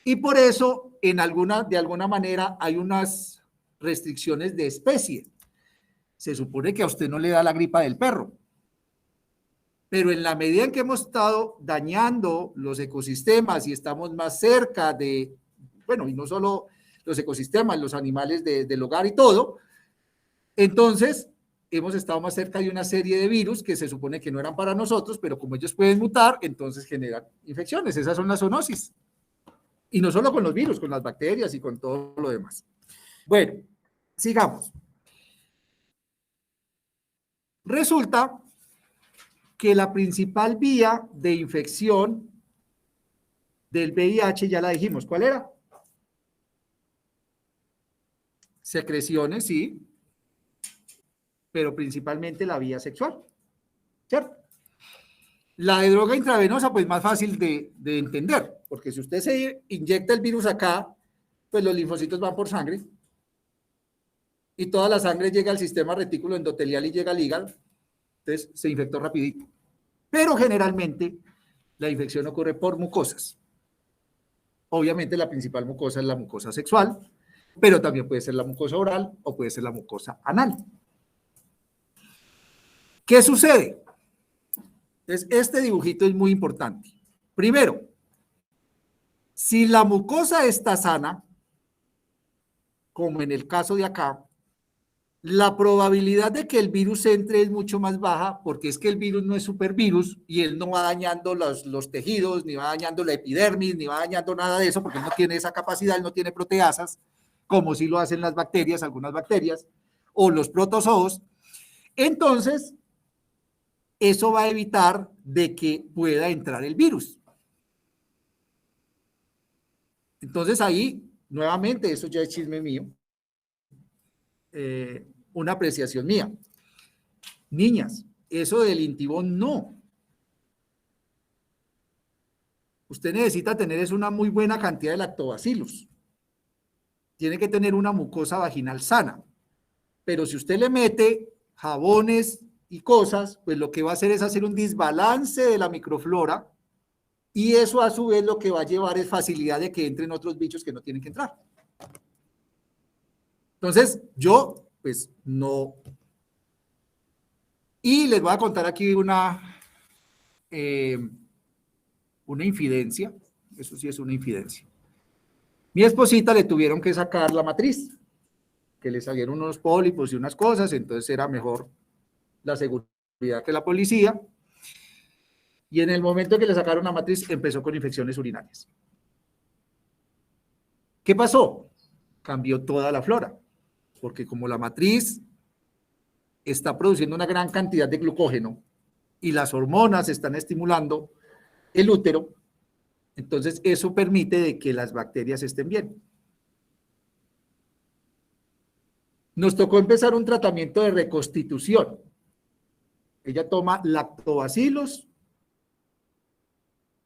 Y por eso, de alguna manera, hay unas restricciones de especie. Se supone que a usted no le da la gripa del perro. Pero en la medida en que hemos estado dañando los ecosistemas y estamos más cerca de, bueno, y no solo los ecosistemas, los animales del hogar y todo, entonces hemos estado más cerca de una serie de virus que se supone que no eran para nosotros, pero como ellos pueden mutar, entonces generan infecciones. Esas son las zoonosis. Y no solo con los virus, con las bacterias y con todo lo demás. Bueno, sigamos. Resulta que la principal vía de infección del VIH, ya la dijimos, ¿cuál era? Secreciones, sí, pero principalmente la vía sexual, ¿cierto? La de droga intravenosa, pues más fácil de entender, porque si usted se inyecta el virus acá, pues los linfocitos van por sangre y toda la sangre llega al sistema retículo endotelial y llega al hígado, entonces se infectó rapidito. Pero generalmente la infección ocurre por mucosas. Obviamente la principal mucosa es la mucosa sexual, pero también puede ser la mucosa oral o puede ser la mucosa anal. ¿Qué sucede? Entonces, este dibujito es muy importante. Primero, si la mucosa está sana, como en el caso de acá, la probabilidad de que el virus entre es mucho más baja, porque es que el virus no es supervirus y él no va dañando los tejidos, ni va dañando la epidermis, ni va dañando nada de eso, porque no tiene esa capacidad, él no tiene proteasas, como sí lo hacen las bacterias, algunas bacterias, o los protozoos. Entonces, eso va a evitar de que pueda entrar el virus. Entonces ahí, nuevamente, eso ya es chisme mío, una apreciación mía. Niñas, eso del intibón no. Usted necesita tener es una muy buena cantidad de lactobacilos. Tiene que tener una mucosa vaginal sana. Pero si usted le mete jabones y cosas, pues lo que va a hacer es hacer un desbalance de la microflora y eso a su vez lo que va a llevar es facilidad de que entren otros bichos que no tienen que entrar. Entonces, yo, pues, no. Y les voy a contar aquí una infidencia. Eso sí es una infidencia. Mi esposita le tuvieron que sacar la matriz, que le salieron unos pólipos y unas cosas, entonces era mejor la seguridad que la policía. Y en el momento que le sacaron la matriz, empezó con infecciones urinarias. ¿Qué pasó? Cambió toda la flora, porque como la matriz está produciendo una gran cantidad de glucógeno y las hormonas están estimulando el útero, entonces eso permite de que las bacterias estén bien. Nos tocó empezar un tratamiento de reconstitución. Ella toma lactobacilos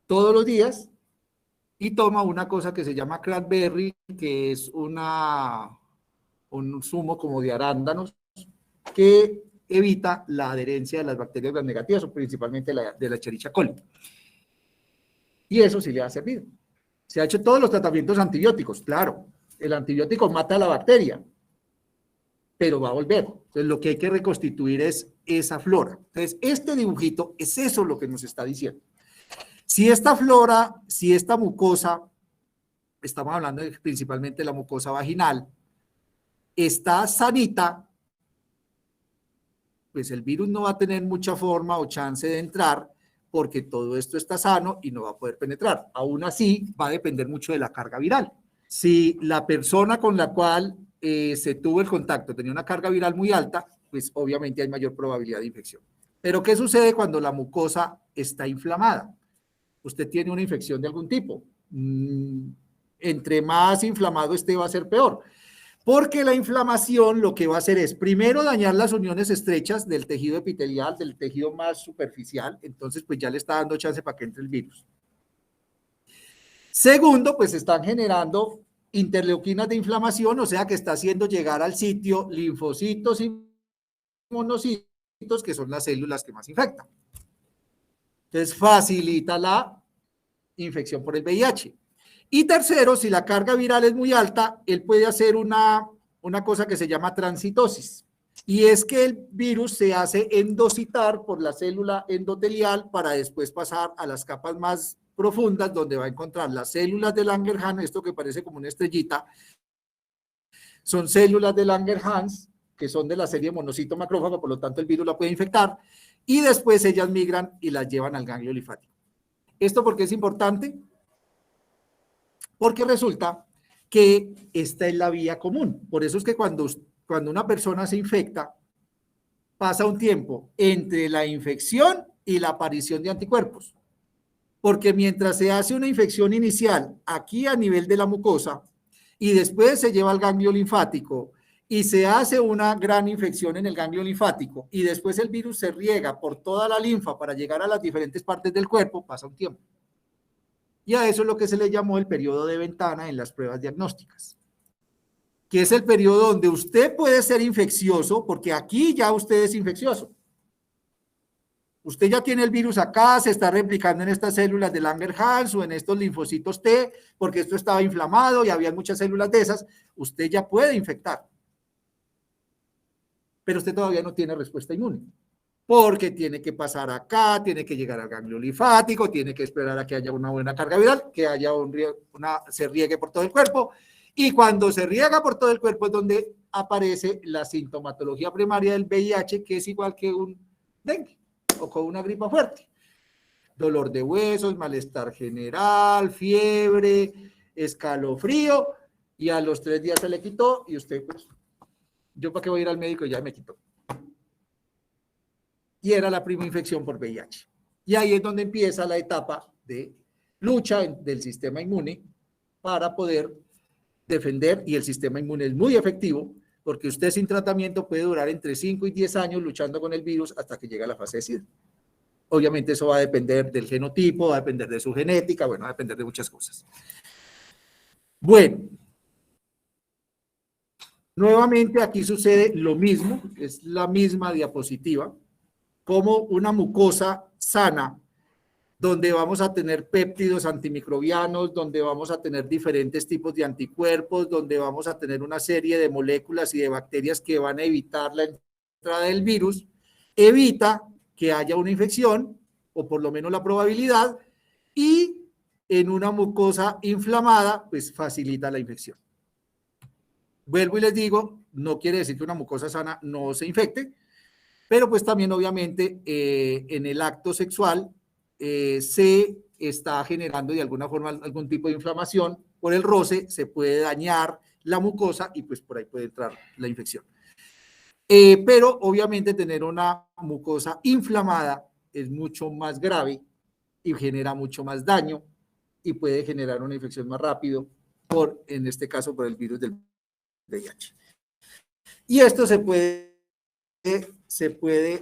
todos los días y toma una cosa que se llama cranberry, que es un zumo como de arándanos que evita la adherencia de las bacterias gram negativas o principalmente de la Escherichia coli. Y eso sí le ha servido. Se ha hecho todos los tratamientos antibióticos, claro. El antibiótico mata a la bacteria, pero va a volver. Entonces, lo que hay que reconstituir es esa flora. Entonces, este dibujito es eso lo que nos está diciendo. Si esta flora, si esta mucosa, estamos hablando principalmente de la mucosa vaginal, está sanita, pues el virus no va a tener mucha forma o chance de entrar porque todo esto está sano y no va a poder penetrar. Aún así, va a depender mucho de la carga viral. Si la persona con la cual se tuvo el contacto tenía una carga viral muy alta, pues obviamente hay mayor probabilidad de infección. Pero ¿qué sucede cuando la mucosa está inflamada? Usted tiene una infección de algún tipo. Entre más inflamado esté va a ser peor. Porque la inflamación lo que va a hacer es, primero, dañar las uniones estrechas del tejido epitelial, del tejido más superficial, entonces pues ya le está dando chance para que entre el virus. Segundo, pues están generando interleuquinas de inflamación, o sea que está haciendo llegar al sitio linfocitos y monocitos, que son las células que más infectan. Entonces facilita la infección por el VIH. Y tercero, si la carga viral es muy alta, él puede hacer una cosa que se llama transitosis. Y es que el virus se hace endocitar por la célula endotelial para después pasar a las capas más profundas, donde va a encontrar las células de Langerhans, esto que parece como una estrellita, son células de Langerhans, que son de la serie monocito macrófago, por lo tanto el virus la puede infectar, y después ellas migran y las llevan al ganglio linfático. ¿Esto por qué es importante? Porque resulta que esta es la vía común. Por eso es que cuando una persona se infecta, pasa un tiempo entre la infección y la aparición de anticuerpos. Porque mientras se hace una infección inicial aquí a nivel de la mucosa y después se lleva al ganglio linfático y se hace una gran infección en el ganglio linfático y después el virus se riega por toda la linfa para llegar a las diferentes partes del cuerpo, pasa un tiempo. Y a eso es lo que se le llamó el periodo de ventana en las pruebas diagnósticas, que es el periodo donde usted puede ser infeccioso, porque aquí ya usted es infeccioso. Usted ya tiene el virus acá, se está replicando en estas células de Langerhans o en estos linfocitos T, porque esto estaba inflamado y había muchas células de esas. Usted ya puede infectar. Pero usted todavía no tiene respuesta inmune, porque tiene que pasar acá, tiene que llegar al ganglio linfático, tiene que esperar a que haya una buena carga viral, que haya se riegue por todo el cuerpo, y cuando se riega por todo el cuerpo es donde aparece la sintomatología primaria del VIH, que es igual que un dengue o con una gripa fuerte. Dolor de huesos, malestar general, fiebre, escalofrío, y a los 3 días se le quitó y usted, pues, yo para qué voy a ir al médico, ya me quitó. Y era la primera infección por VIH. Y ahí es donde empieza la etapa de lucha del sistema inmune para poder defender, y el sistema inmune es muy efectivo, porque usted sin tratamiento puede durar entre 5 y 10 años luchando con el virus hasta que llega a la fase de SIDA. Obviamente eso va a depender del genotipo, va a depender de su genética, bueno, va a depender de muchas cosas. Bueno, nuevamente aquí sucede lo mismo, es la misma diapositiva, como una mucosa sana, donde vamos a tener péptidos antimicrobianos, donde vamos a tener diferentes tipos de anticuerpos, donde vamos a tener una serie de moléculas y de bacterias que van a evitar la entrada del virus, evita que haya una infección, o por lo menos la probabilidad, y en una mucosa inflamada, pues facilita la infección. Vuelvo y les digo, no quiere decir que una mucosa sana no se infecte, pero pues también obviamente en el acto sexual se está generando de alguna forma algún tipo de inflamación, por el roce se puede dañar la mucosa y pues por ahí puede entrar la infección. Pero obviamente tener una mucosa inflamada es mucho más grave y genera mucho más daño y puede generar una infección más rápido en este caso por el virus del VIH. Y esto se puede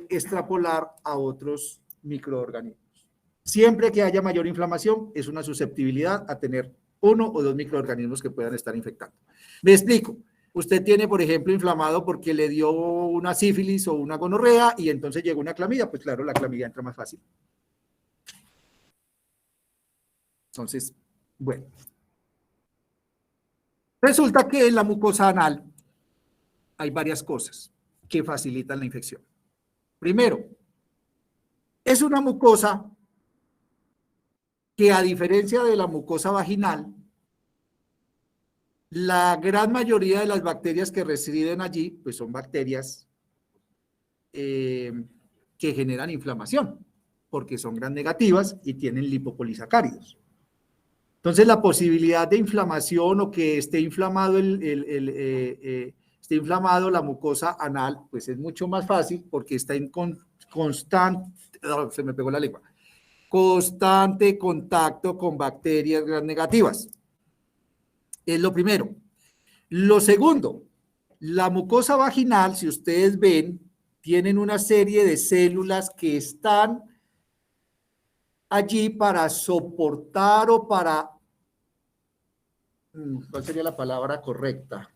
extrapolar a otros microorganismos. Siempre que haya mayor inflamación, es una susceptibilidad a tener 1 o 2 microorganismos que puedan estar infectando. Me explico. Usted tiene, por ejemplo, inflamado porque le dio una sífilis o una gonorrea y entonces llegó una clamidia. Pues claro, la clamidia entra más fácil. Entonces, bueno. Resulta que en la mucosa anal hay varias cosas que facilitan la infección. Primero, es una mucosa que a diferencia de la mucosa vaginal, la gran mayoría de las bacterias que residen allí, pues son bacterias que generan inflamación, porque son gram negativas y tienen lipopolisacáridos. Entonces, la posibilidad de inflamación o que esté inflamado esté inflamado la mucosa anal, pues es mucho más fácil porque está en constante, se me pegó la lengua, constante contacto con bacterias gram negativas. Es lo primero. Lo segundo, la mucosa vaginal, si ustedes ven, tienen una serie de células que están allí para soportar o para, ¿cuál sería la palabra correcta?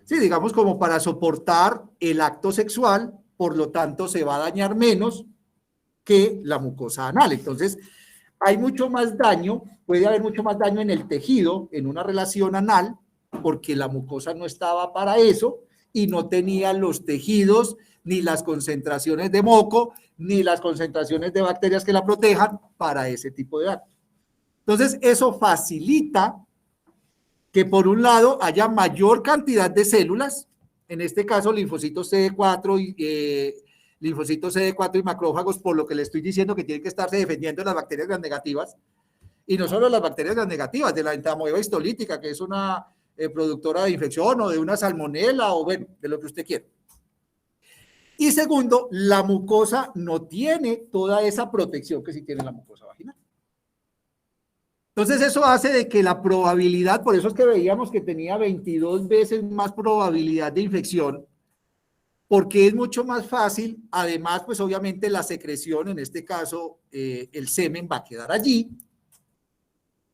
Sí, digamos como para soportar el acto sexual, por lo tanto se va a dañar menos que la mucosa anal. Entonces, hay mucho más daño, puede haber mucho más daño en el tejido, en una relación anal, porque la mucosa no estaba para eso y no tenía los tejidos, ni las concentraciones de moco, ni las concentraciones de bacterias que la protejan para ese tipo de acto. Entonces, eso facilita que por un lado haya mayor cantidad de células, en este caso linfocitos CD4 y macrófagos, por lo que le estoy diciendo que tienen que estarse defendiendo de las bacterias gram negativas, y no solo las bacterias gram negativas, de la entamoeba histolítica, que es una productora de infección, o de una salmonela, o bueno, de lo que usted quiera. Y segundo, la mucosa no tiene toda esa protección que sí tiene la mucosa vaginal. Entonces eso hace de que la probabilidad, por eso es que veíamos que tenía 22 veces más probabilidad de infección, porque es mucho más fácil, además pues obviamente la secreción, en este caso el semen va a quedar allí,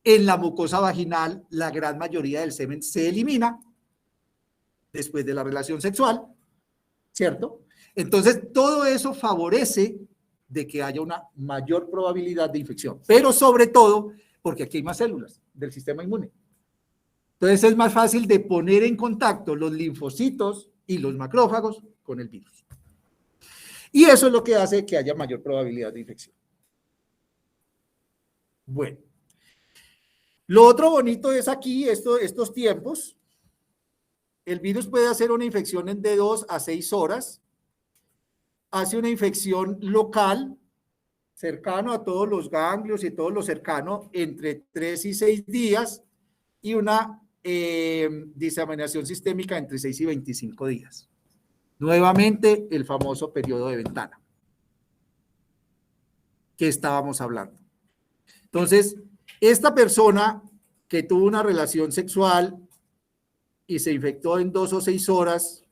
en la mucosa vaginal la gran mayoría del semen se elimina después de la relación sexual, ¿cierto? Entonces todo eso favorece de que haya una mayor probabilidad de infección, pero sobre todo porque aquí hay más células del sistema inmune. Entonces es más fácil de poner en contacto los linfocitos y los macrófagos con el virus. Y eso es lo que hace que haya mayor probabilidad de infección. Bueno. Lo otro bonito es aquí, estos tiempos. El virus puede hacer una infección de 2 a 6 horas. Hace una infección local, cercano a todos los ganglios y todo lo cercano, entre 3 y 6 días, y una diseminación sistémica entre 6 y 25 días. Nuevamente, el famoso periodo de ventana que estábamos hablando. Entonces, esta persona que tuvo una relación sexual y se infectó en 2 o 6 horas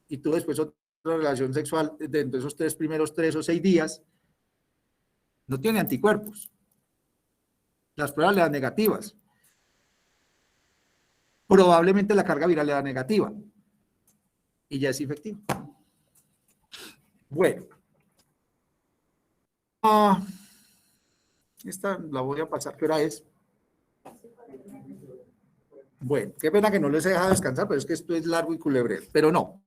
y tuvo después otra relación sexual dentro de esos primeros 3 o 6 días, no tiene anticuerpos. Las pruebas le dan negativas. Probablemente la carga viral le da negativa y ya es infectivo. Bueno. Esta la voy a pasar. ¿Qué hora es? Bueno, qué pena que no les he dejado descansar, pero es que esto es largo y culebrero. Pero no,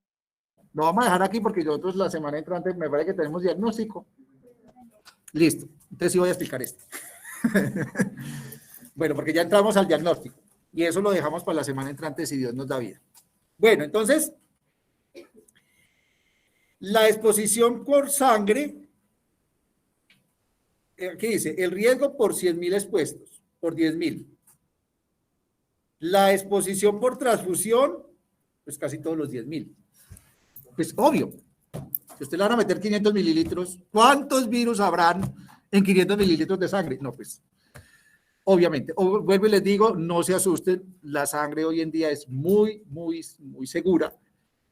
lo vamos a dejar aquí porque nosotros la semana entrante me parece que tenemos diagnóstico. Listo, entonces sí voy a explicar esto. Bueno, porque ya entramos al diagnóstico y eso lo dejamos para la semana entrante si Dios nos da vida. Bueno, entonces, la exposición por sangre, aquí dice, el riesgo por 100.000 expuestos, por 10.000. La exposición por transfusión, pues casi todos los 10.000. Pues obvio, si usted le van a meter 500 mililitros, ¿cuántos virus habrán en 500 mililitros de sangre? No, pues, obviamente. Vuelvo y les digo, no se asusten, la sangre hoy en día es muy, muy, muy segura.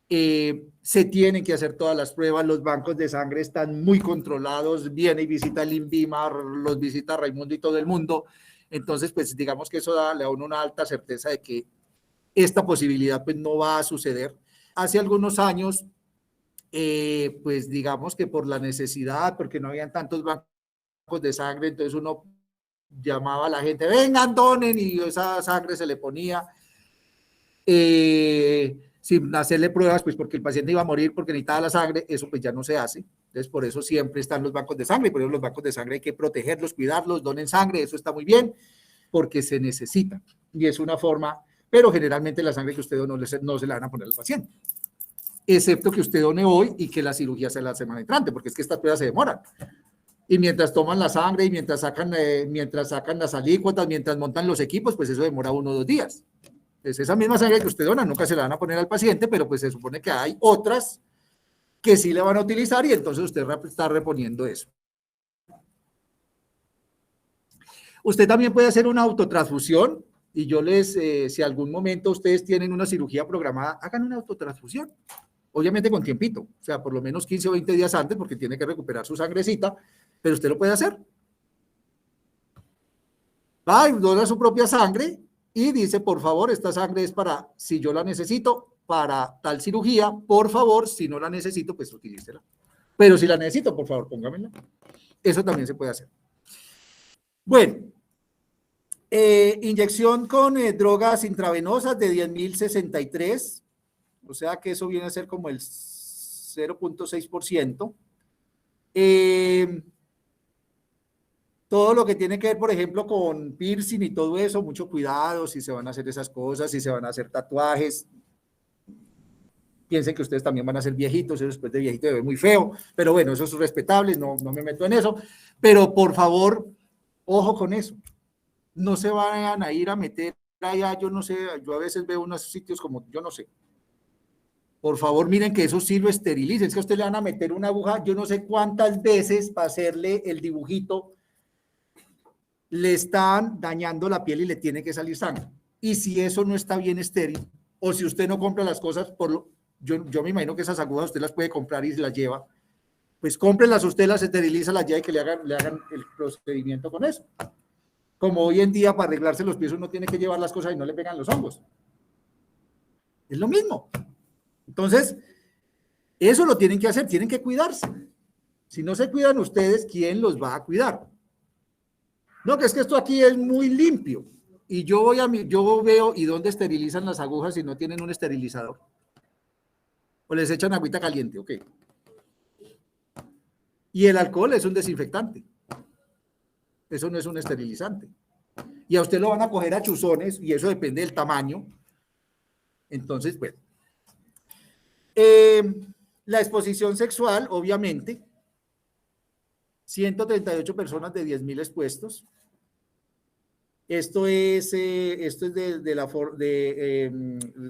Se tienen que hacer todas las pruebas, los bancos de sangre están muy controlados, viene y visita el INVIMA, los visita Raimundo y todo el mundo. Entonces, pues digamos que eso le da a uno una alta certeza de que esta posibilidad pues no va a suceder. Hace algunos años, pues digamos que por la necesidad, porque no habían tantos bancos de sangre, entonces uno llamaba a la gente, vengan, donen, y esa sangre se le ponía sin hacerle pruebas, pues porque el paciente iba a morir porque necesitaba la sangre. Eso pues ya no se hace. Entonces, por eso siempre están los bancos de sangre. Por eso los bancos de sangre hay que protegerlos, cuidarlos, donen sangre, eso está muy bien, porque se necesita. Y es una forma, pero generalmente la sangre que usted donó no se la van a poner al paciente. Excepto que usted done hoy y que la cirugía sea la semana entrante, porque es que estas pruebas se demoran. Y mientras toman la sangre y mientras sacan las alícuotas, mientras montan los equipos, pues eso demora 1 o 2 días. Entonces, esa misma sangre que usted dona nunca se la van a poner al paciente, pero pues se supone que hay otras que sí le van a utilizar y entonces usted está reponiendo eso. Usted también puede hacer una autotransfusión y yo si algún momento ustedes tienen una cirugía programada, hagan una autotransfusión. Obviamente con tiempito, o sea, por lo menos 15 o 20 días antes porque tiene que recuperar su sangrecita, pero usted lo puede hacer. Va y dona su propia sangre y dice, por favor, esta sangre es para, si yo la necesito, para tal cirugía, por favor, si no la necesito, pues utilícela. Pero si la necesito, por favor, póngamela. Eso también se puede hacer. Bueno, inyección con drogas intravenosas de 10.063, o sea que eso viene a ser como el 0.6%. Todo lo que tiene que ver, por ejemplo, con piercing y todo eso, mucho cuidado si se van a hacer esas cosas, si se van a hacer tatuajes. Piensen que ustedes también van a ser viejitos, eso después de viejito se ve muy feo, pero bueno, eso es respetable, no me meto en eso, pero por favor, ojo con eso, no se vayan a ir a meter allá, yo no sé, yo a veces veo unos sitios como, yo no sé, por favor miren que eso sí lo esterilicen, es que a usted le van a meter una aguja, yo no sé cuántas veces para hacerle el dibujito le están dañando la piel y le tiene que salir sangre. Y si eso no está bien estéril, o si usted no compra las cosas, yo me imagino que esas agujas usted las puede comprar y se las lleva, pues cómprelas usted, las esteriliza, las lleva y que le hagan el procedimiento con eso. Como hoy en día para arreglarse los pies uno tiene que llevar las cosas y no le pegan los hongos. Es lo mismo. Entonces, eso lo tienen que hacer, tienen que cuidarse. Si no se cuidan ustedes, ¿quién los va a cuidar? No, que es que esto aquí es muy limpio. Y yo veo, ¿y dónde esterilizan las agujas si no tienen un esterilizador? O les echan agüita caliente, ok. Y el alcohol es un desinfectante. Eso no es un esterilizante. Y a usted lo van a coger a chuzones, y eso depende del tamaño. Entonces, bueno. La exposición sexual, obviamente. 138 personas de 10.000 expuestos. Esto es de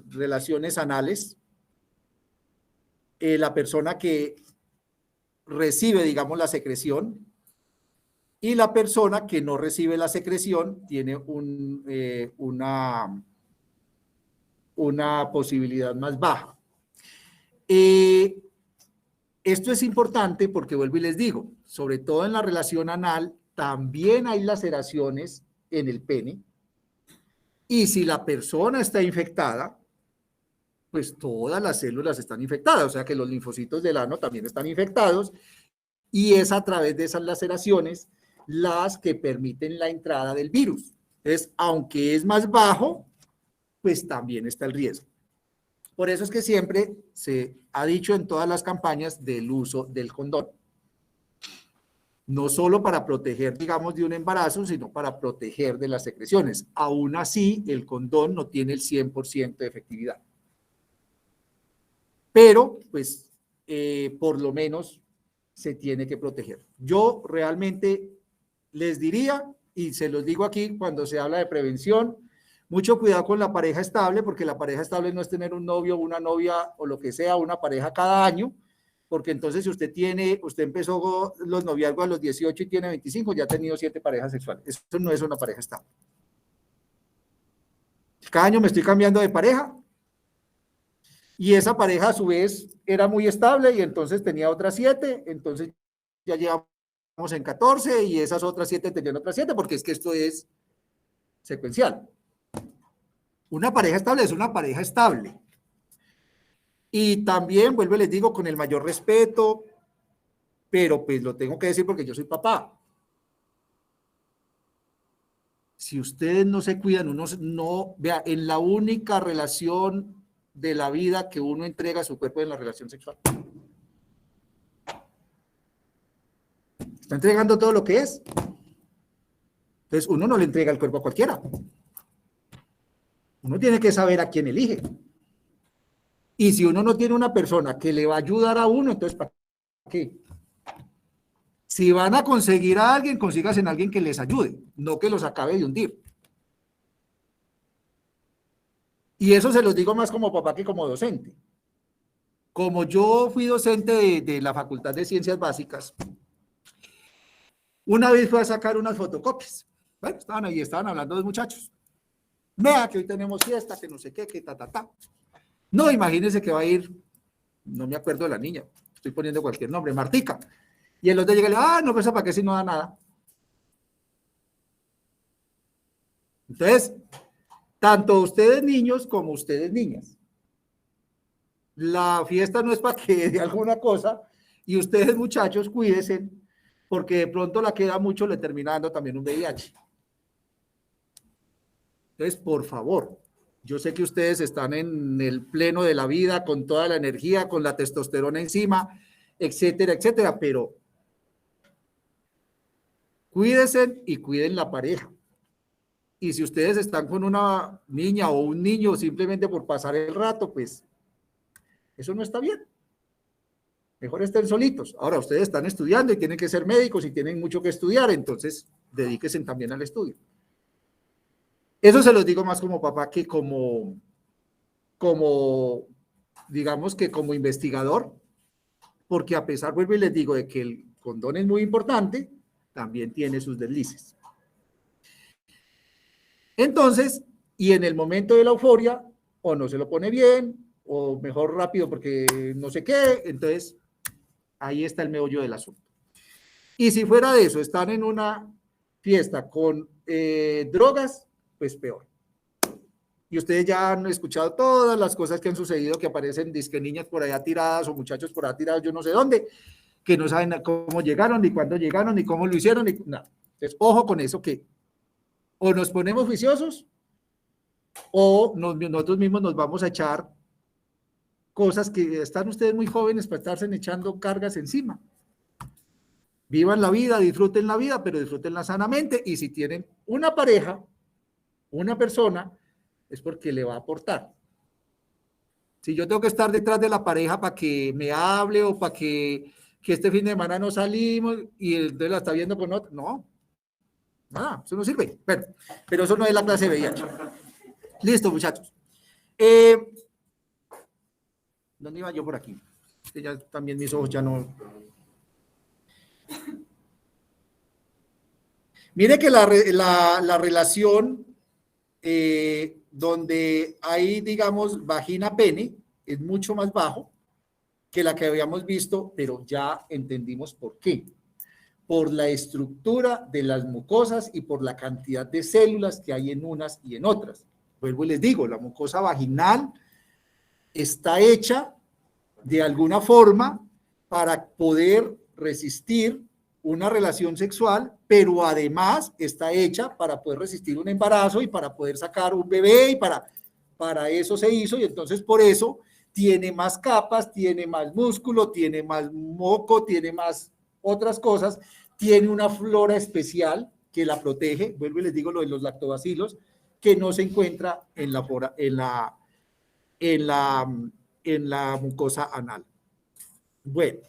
relaciones anales. La persona que recibe, digamos, la secreción, y la persona que no recibe la secreción tiene una posibilidad más baja. Esto es importante porque vuelvo y les digo, sobre todo en la relación anal, también hay laceraciones en el pene, y si la persona está infectada, pues todas las células están infectadas, o sea que los linfocitos del ano también están infectados, y es a través de esas laceraciones las que permiten la entrada del virus. Entonces, aunque es más bajo, pues también está el riesgo. Por eso es que siempre se ha dicho en todas las campañas del uso del condón. No solo para proteger, digamos, de un embarazo, sino para proteger de las secreciones. Aún así, el condón no tiene el 100% de efectividad. Pero, pues, por lo menos se tiene que proteger. Yo realmente les diría, y se los digo aquí cuando se habla de prevención, mucho cuidado con la pareja estable, porque la pareja estable no es tener un novio, una novia o lo que sea, una pareja cada año, porque entonces si usted empezó los noviazgos a los 18 y tiene 25, ya ha tenido 7 parejas sexuales. Eso no es una pareja estable. Cada año me estoy cambiando de pareja, y esa pareja a su vez era muy estable y entonces tenía otras 7, entonces ya llevamos en 14 y esas otras 7 tenían otras 7, porque es que esto es secuencial. Una pareja estable es una pareja estable. Y también, vuelvo y les digo, con el mayor respeto, pero pues lo tengo que decir porque yo soy papá. Si ustedes no se cuidan, vea, en la única relación de la vida que uno entrega a su cuerpo en la relación sexual. Está entregando todo lo que es. Entonces, uno no le entrega el cuerpo a cualquiera. Uno tiene que saber a quién elige. Y si uno no tiene una persona que le va a ayudar a uno, entonces, ¿para qué? Si van a conseguir a alguien, consíganse en alguien que les ayude, no que los acabe de hundir. Y eso se los digo más como papá que como docente. Como yo fui docente de la Facultad de Ciencias Básicas, una vez fui a sacar unas fotocopias. Bueno, estaban hablando los muchachos. Vea que hoy tenemos fiesta, que no sé qué, que ta. No, imagínense que va a ir, no me acuerdo de la niña, estoy poniendo cualquier nombre, Martica. Y el otro llega y le dice, no, pues ¿para qué si no da nada? Entonces, tanto ustedes niños como ustedes niñas. La fiesta no es para que de alguna cosa, y ustedes muchachos cuídense, porque de pronto la queda mucho, le termina dando también un VIH. Entonces, por favor, yo sé que ustedes están en el pleno de la vida, con toda la energía, con la testosterona encima, etcétera, etcétera, pero cuídense y cuiden la pareja. Y si ustedes están con una niña o un niño simplemente por pasar el rato, pues eso no está bien. Mejor estén solitos. Ahora, ustedes están estudiando y tienen que ser médicos y tienen mucho que estudiar, entonces dedíquense también al estudio. Eso se los digo más como papá que como digamos que como investigador, porque a pesar, vuelvo y les digo, de que el condón es muy importante, también tiene sus deslices. Entonces, y en el momento de la euforia, o no se lo pone bien, o mejor rápido porque no sé qué, entonces ahí está el meollo del asunto. Y si fuera de eso, están en una fiesta con drogas, pues peor. Y ustedes ya han escuchado todas las cosas que han sucedido, que aparecen disque niñas por allá tiradas o muchachos por allá tirados, yo no sé dónde, que no saben cómo llegaron, ni cuándo llegaron, ni cómo lo hicieron, ni nada. Entonces, ojo con eso, que o nos ponemos juiciosos o nosotros mismos nos vamos a echar cosas que están ustedes muy jóvenes para estarse echando cargas encima. Vivan la vida, disfruten la vida, pero disfrútenla sanamente, y si tienen una pareja, una persona, es porque le va a aportar. Si yo tengo que estar detrás de la pareja para que me hable o para que este fin de semana no salimos y él la está viendo con otro, no, nada, eso no sirve. Bueno, pero eso no es la clase de VIH. Listo, muchachos. ¿Dónde iba yo por aquí? Que ya también mis ojos ya no. Mire que la relación donde hay, digamos, vagina-pene es mucho más bajo que la que habíamos visto, pero ya entendimos por qué. Por la estructura de las mucosas y por la cantidad de células que hay en unas y en otras. Vuelvo y les digo, la mucosa vaginal está hecha de alguna forma para poder resistir una relación sexual, pero además está hecha para poder resistir un embarazo y para poder sacar un bebé, y para eso se hizo, y entonces por eso tiene más capas, tiene más músculo, tiene más moco, tiene más otras cosas, tiene una flora especial que la protege. Vuelvo y les digo lo de los lactobacilos, que no se encuentra en la mucosa anal. Bueno,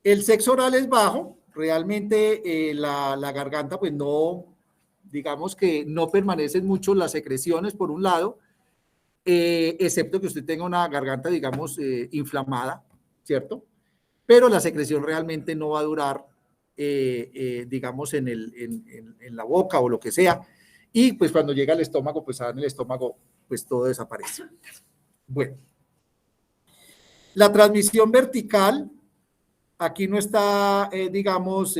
el sexo oral es bajo, realmente la garganta pues no, digamos que no permanecen mucho las secreciones por un lado, excepto que usted tenga una garganta, digamos, inflamada, ¿cierto? Pero la secreción realmente no va a durar, digamos, en la boca o lo que sea, y pues cuando llega al estómago, pues en el estómago, pues todo desaparece. Bueno, la transmisión vertical, aquí no está, digamos,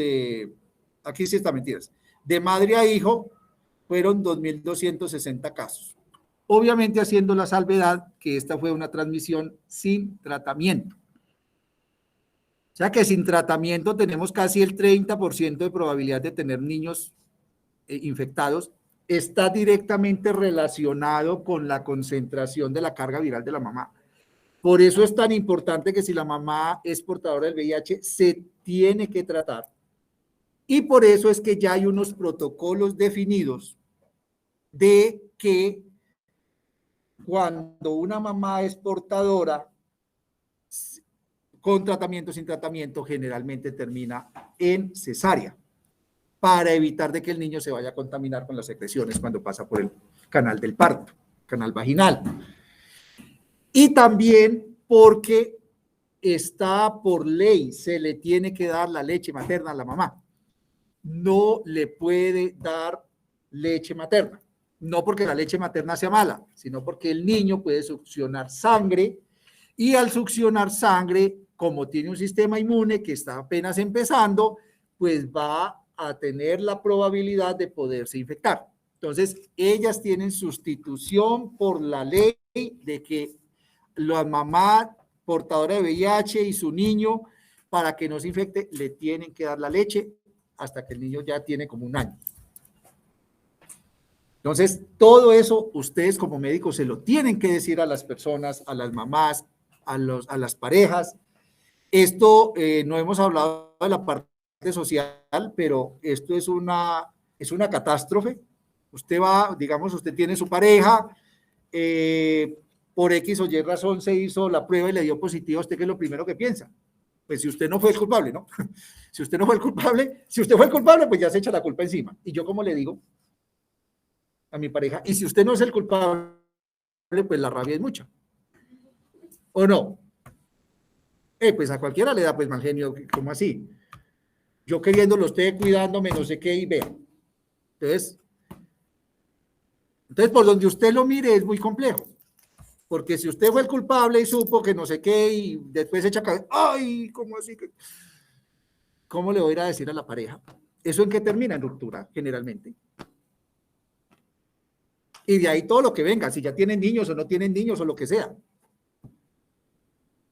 aquí sí está mentiras, de madre a hijo fueron 2.260 casos. Obviamente haciendo la salvedad que esta fue una transmisión sin tratamiento. O sea que sin tratamiento tenemos casi el 30% de probabilidad de tener niños infectados. Está directamente relacionado con la concentración de la carga viral de la mamá. Por eso es tan importante que si la mamá es portadora del VIH, se tiene que tratar. Y por eso es que ya hay unos protocolos definidos de que cuando una mamá es portadora, con tratamiento, sin tratamiento, generalmente termina en cesárea, para evitar de que el niño se vaya a contaminar con las secreciones cuando pasa por el canal del parto, canal vaginal. Y también porque está por ley, se le tiene que dar la leche materna a la mamá. No le puede dar leche materna. No porque la leche materna sea mala, sino porque el niño puede succionar sangre, y al succionar sangre, como tiene un sistema inmune que está apenas empezando, pues va a tener la probabilidad de poderse infectar. Entonces, ellas tienen sustitución por la ley de que la mamá portadora de VIH y su niño, para que no se infecte, le tienen que dar la leche hasta que el niño ya tiene como 1 año. Entonces, todo eso ustedes como médicos se lo tienen que decir a las personas, a las mamás, a las parejas. Esto no hemos hablado de la parte social, pero esto es una catástrofe. Usted va, digamos, usted tiene su pareja, por X o Y razón se hizo la prueba y le dio positivo. ¿Usted qué es lo primero que piensa? Pues si usted no fue el culpable, ¿no? Si usted no fue el culpable, si usted fue el culpable, pues ya se echa la culpa encima. Y yo, como le digo a mi pareja, y si usted no es el culpable, pues la rabia es mucha. ¿O no? Pues a cualquiera le da pues mal genio, ¿cómo así? Yo queriéndolo, usted cuidándome, no sé qué, y vea. Entonces, Entonces, por donde usted lo mire es muy complejo, porque si usted fue el culpable y supo que no sé qué y después echa cabeza, ay, ¿cómo así? ¿Cómo le voy a ir a decir a la pareja? ¿Eso en qué termina? En ruptura, generalmente. Y de ahí todo lo que venga, si ya tienen niños o no tienen niños o lo que sea.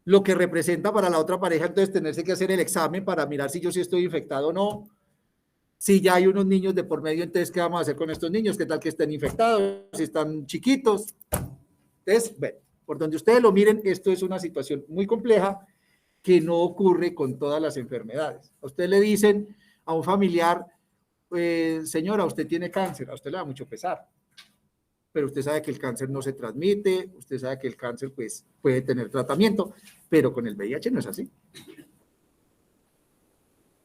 Lo que representa para la otra pareja, entonces tenerse que hacer el examen para mirar si yo sí estoy infectado o no. Si ya hay unos niños de por medio, entonces, ¿qué vamos a hacer con estos niños? ¿Qué tal que estén infectados? Si están chiquitos. Entonces, bueno, por donde ustedes lo miren, esto es una situación muy compleja que no ocurre con todas las enfermedades. A usted le dicen a un familiar, señora, usted tiene cáncer, a usted le da mucho pesar, pero usted sabe que el cáncer no se transmite, usted sabe que el cáncer pues puede tener tratamiento, pero con el VIH no es así.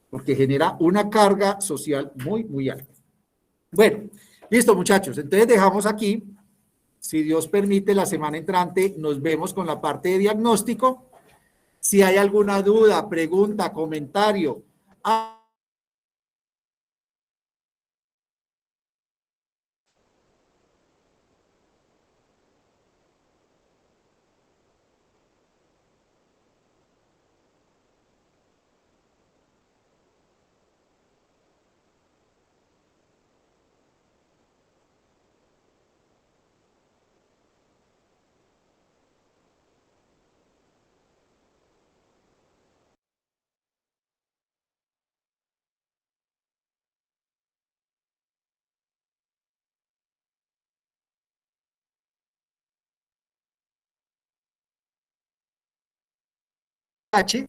Porque genera una carga social muy, muy alta. Bueno, listo muchachos, entonces dejamos aquí. Si Dios permite, la semana entrante nos vemos con la parte de diagnóstico. Si hay alguna duda, pregunta, comentario, H,